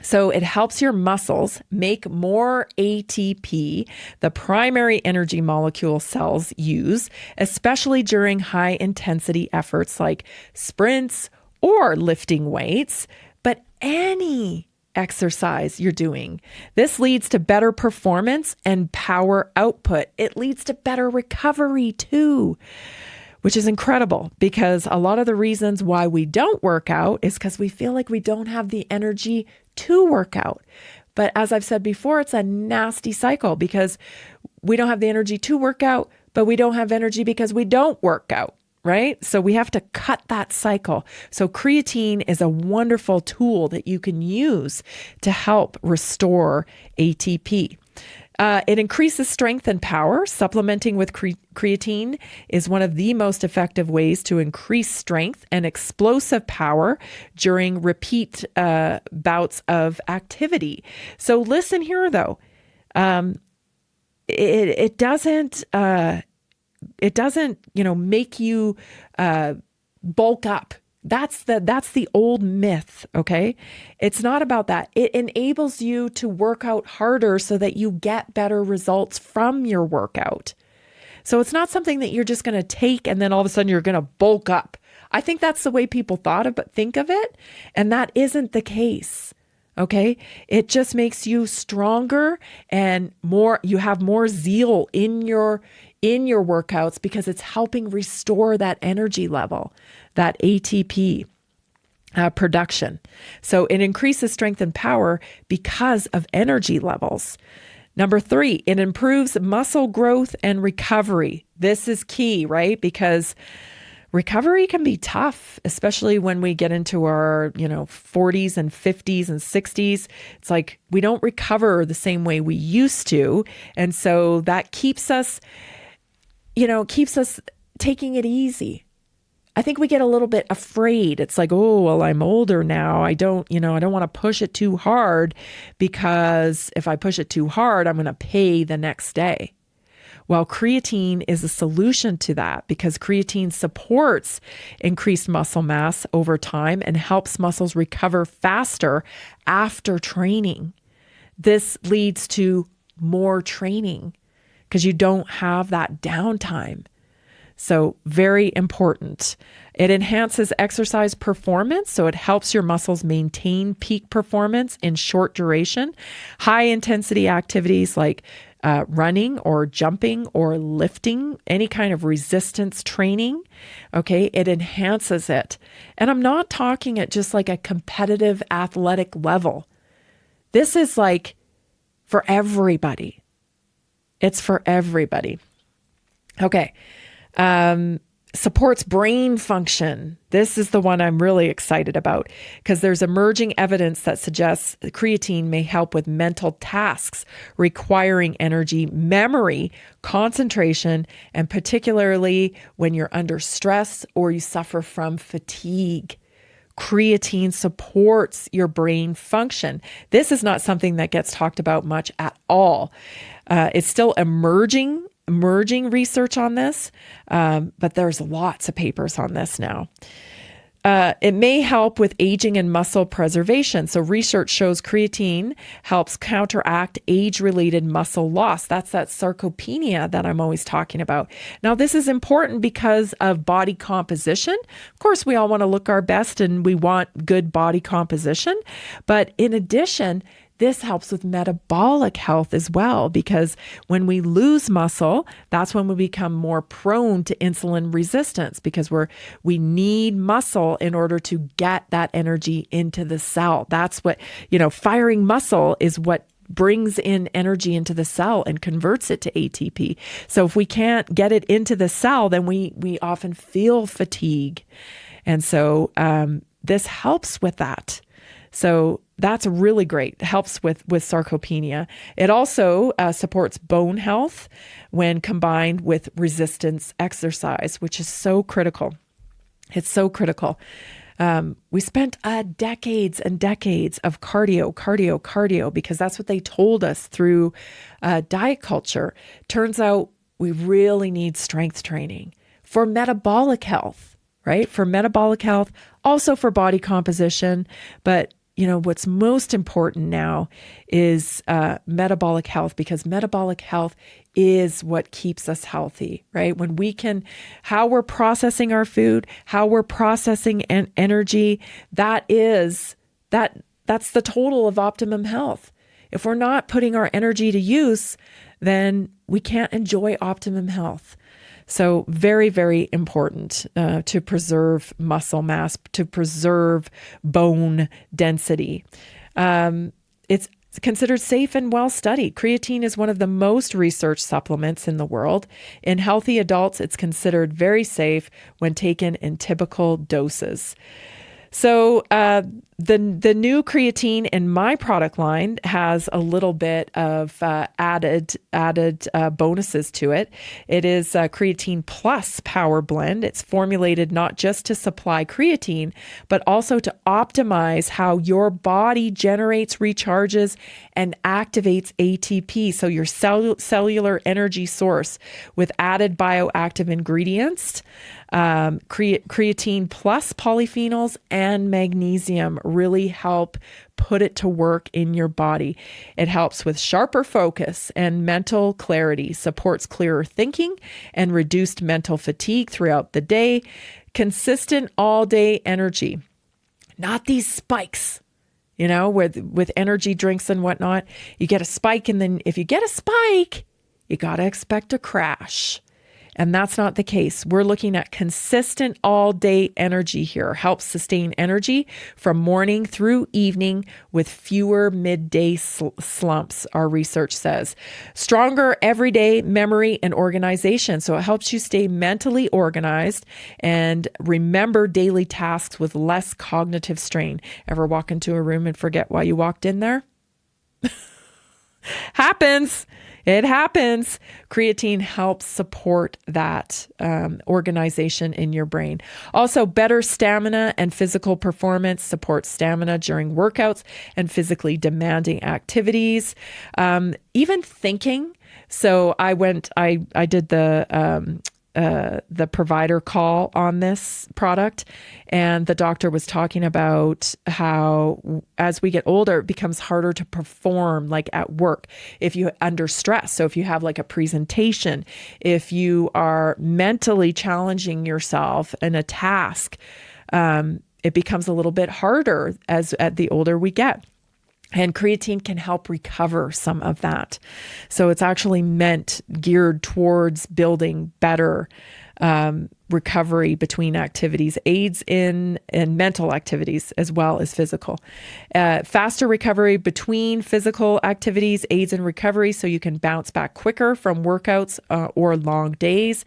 So it helps your muscles make more ATP, the primary energy molecule cells use, especially during high intensity efforts like sprints or lifting weights, but any exercise you're doing. This leads to better performance and power output. It leads to better recovery too, which is incredible because a lot of the reasons why we don't work out is because we feel like we don't have the energy to work out. But as I've said before, it's a nasty cycle because we don't have the energy to work out, but we don't have energy because we don't work out, right? So we have to cut that cycle. So creatine is a wonderful tool that you can use to help restore ATP. It increases strength and power. Supplementing with creatine is one of the most effective ways to increase strength and explosive power during repeat bouts of activity. So listen here, though. It doesn't make you bulk up. That's the old myth, okay? It's not about that. It enables you to work out harder so that you get better results from your workout. So it's not something that you're just going to take and then all of a sudden you're going to bulk up. I think that's the way people think of it, and that isn't the case. Okay? It just makes you stronger and you have more zeal in your workouts because it's helping restore that energy level, that ATP production. So it increases strength and power because of energy levels. Number 3, it improves muscle growth and recovery. This is key, right? Because recovery can be tough, especially when we get into our, 40s and 50s and 60s. It's like we don't recover the same way we used to. And so that keeps us taking it easy. I think we get a little bit afraid. It's like, oh, well, I'm older now. I don't want to push it too hard, because if I push it too hard, I'm going to pay the next day. Well, creatine is a solution to that, because creatine supports increased muscle mass over time and helps muscles recover faster after training. This leads to more training because you don't have that downtime. So very important. It enhances exercise performance, so it helps your muscles maintain peak performance in short duration. High intensity activities like running or jumping or lifting, any kind of resistance training, okay, it enhances it. And I'm not talking at just like a competitive athletic level. This is like for everybody. It's for everybody. Okay. Supports brain function. This is the one I'm really excited about, because there's emerging evidence that suggests creatine may help with mental tasks requiring energy, memory, concentration, and particularly when you're under stress or you suffer from fatigue. Creatine supports your brain function. This is not something that gets talked about much at all. It's still emerging research on this, but there's lots of papers on this now. It may help with aging and muscle preservation. So research shows creatine helps counteract age-related muscle loss. That's that sarcopenia that I'm always talking about. Now, this is important because of body composition. Of course, we all want to look our best and we want good body composition. But in addition, this helps with metabolic health as well, because when we lose muscle, that's when we become more prone to insulin resistance, because we need muscle in order to get that energy into the cell. That's what, firing muscle is what brings in energy into the cell and converts it to ATP. So if we can't get it into the cell, then we often feel fatigue. And so this helps with that. So that's really great. It helps with sarcopenia. It also supports bone health when combined with resistance exercise, which is so critical. It's so critical. We spent decades and decades of cardio, because that's what they told us through diet culture. Turns out we really need strength training for metabolic health, right? For metabolic health, also for body composition, but what's most important now is metabolic health, because metabolic health is what keeps us healthy, right? When how we're processing our food, how we're processing energy, that's the total of optimum health. If we're not putting our energy to use, then we can't enjoy optimum health. So very, very important to preserve muscle mass, to preserve bone density. It's considered safe and well studied. Creatine is one of the most researched supplements in the world. In healthy adults, it's considered very safe when taken in typical doses. So the new creatine in my product line has a little bit of added bonuses to it. It is Creatine Plus Power Blend. It's formulated not just to supply creatine, but also to optimize how your body generates, recharges, and activates ATP. So your cellular energy source with added bioactive ingredients. Creatine plus polyphenols and magnesium really help put it to work in your body. It helps with sharper focus and mental clarity, supports clearer thinking and reduced mental fatigue throughout the day, consistent all-day energy, not these spikes. With energy drinks and whatnot, you get a spike, and then if you get a spike, you got to expect a crash. And that's not the case. We're looking at consistent all-day energy here. Helps sustain energy from morning through evening with fewer midday slumps, our research says. Stronger everyday memory and organization. So it helps you stay mentally organized and remember daily tasks with less cognitive strain. Ever walk into a room and forget why you walked in there? Happens. It happens. Creatine helps support that organization in your brain. Also, better stamina and physical performance supports stamina during workouts and physically demanding activities. Even thinking. So I did the provider call on this product, and the doctor was talking about how as we get older, it becomes harder to perform like at work if you're under stress. So if you have like a presentation, if you are mentally challenging yourself in a task, it becomes a little bit harder as at the older we get. And creatine can help recover some of that. So it's actually geared towards building better recovery between activities, aids in mental activities as well as physical. Faster recovery between physical activities, aids in recovery so you can bounce back quicker from workouts or long days.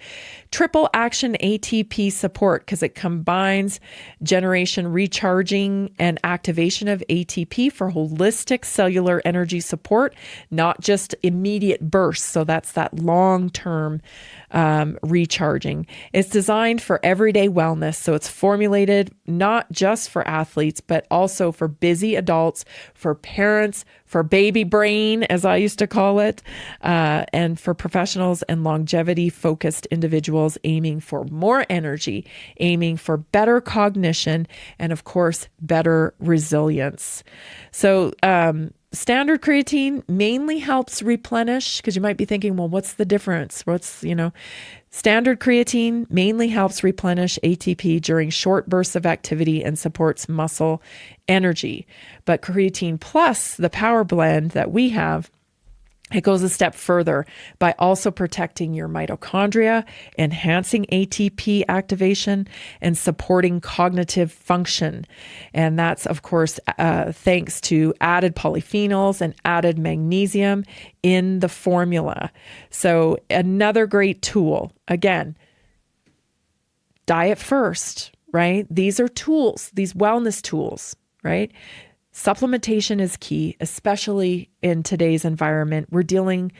Triple action ATP support because it combines generation, recharging, and activation of ATP for holistic cellular energy support, not just immediate bursts. So that's that long-term recharging. It's designed for everyday wellness. So it's formulated not just for athletes, but also for busy adults, for parents, for baby brain, as I used to call it, and for professionals and longevity-focused individuals aiming for more energy, aiming for better cognition, and of course, better resilience. So, standard creatine mainly helps replenish, because you might be thinking, well, what's the difference? Standard creatine mainly helps replenish ATP during short bursts of activity and supports muscle energy. But Creatine Plus, the power blend that we have, it goes a step further by also protecting your mitochondria, enhancing ATP activation, and supporting cognitive function. And that's, of course, thanks to added polyphenols and added magnesium in the formula. So another great tool. Again, diet first, right? These are tools, these wellness tools, right? Supplementation is key, especially in today's environment. We're dealing,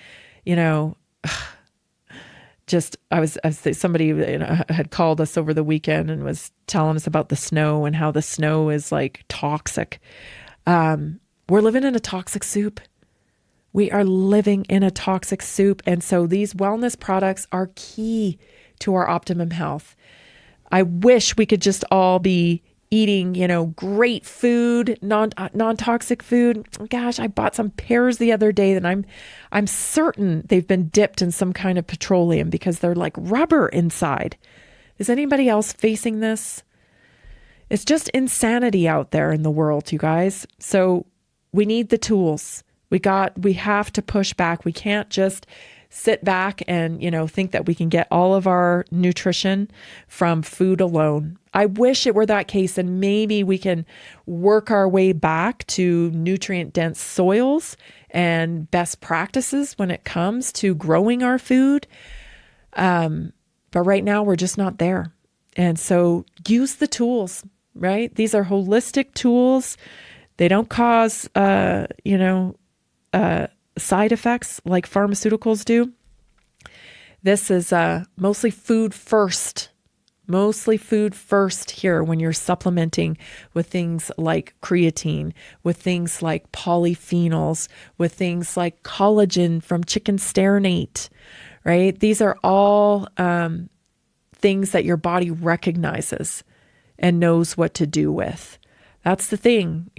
somebody had called us over the weekend and was telling us about the snow and how the snow is like toxic. We're living in a toxic soup. We are living in a toxic soup. And so these wellness products are key to our optimum health. I wish we could just all be eating, great food, non-toxic food. Gosh, I bought some pears the other day that I'm certain they've been dipped in some kind of petroleum because they're like rubber inside. Is anybody else facing this? It's just insanity out there in the world, you guys. So we need the tools. We have to push back. We can't just sit back and, think that we can get all of our nutrition from food alone. I wish it were that case, and maybe we can work our way back to nutrient-dense soils and best practices when it comes to growing our food. But right now, we're just not there. And so use the tools, right? These are holistic tools. They don't cause, side effects like pharmaceuticals do. This is mostly food first here when you're supplementing with things like creatine, with things like polyphenols, with things like collagen from chicken sternate, right? These are all things that your body recognizes and knows what to do with. That's the thing,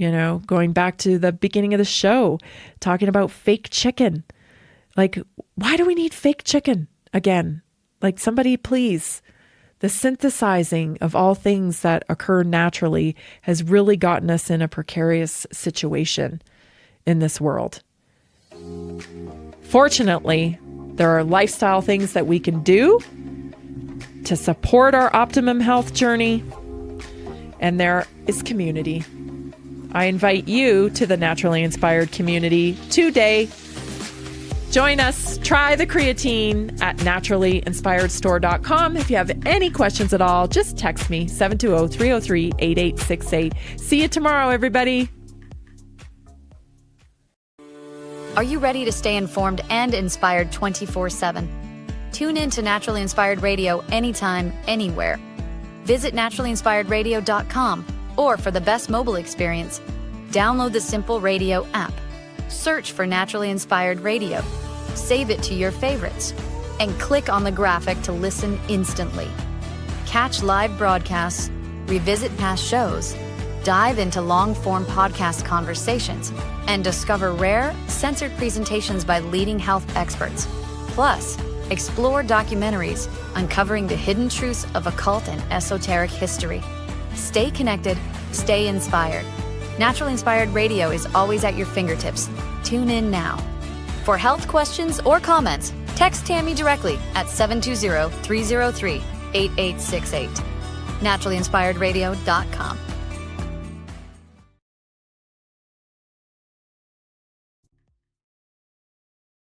going back to the beginning of the show, talking about fake chicken. Like, why do we need fake chicken again? Like, somebody please. The synthesizing of all things that occur naturally has really gotten us in a precarious situation in this world. Fortunately, there are lifestyle things that we can do to support our optimum health journey. And there is community. I invite you to the Naturally Inspired community today. Join us. Try the creatine at naturallyinspiredstore.com. If you have any questions at all, just text me 720-303-8868. See you tomorrow, everybody. Are you ready to stay informed and inspired 24/7? Tune in to Naturally Inspired Radio anytime, anywhere. Visit naturallyinspiredradio.com, or for the best mobile experience, download the Simple Radio app. Search for Naturally Inspired Radio, save it to your favorites, and click on the graphic to listen instantly. Catch live broadcasts, revisit past shows, dive into long-form podcast conversations, and discover rare, censored presentations by leading health experts. Plus, explore documentaries uncovering the hidden truths of occult and esoteric history. Stay connected, stay inspired. Naturally Inspired Radio is always at your fingertips. Tune in now. For health questions or comments, text Tammy directly at 720-303-8868. naturallyinspiredradio.com.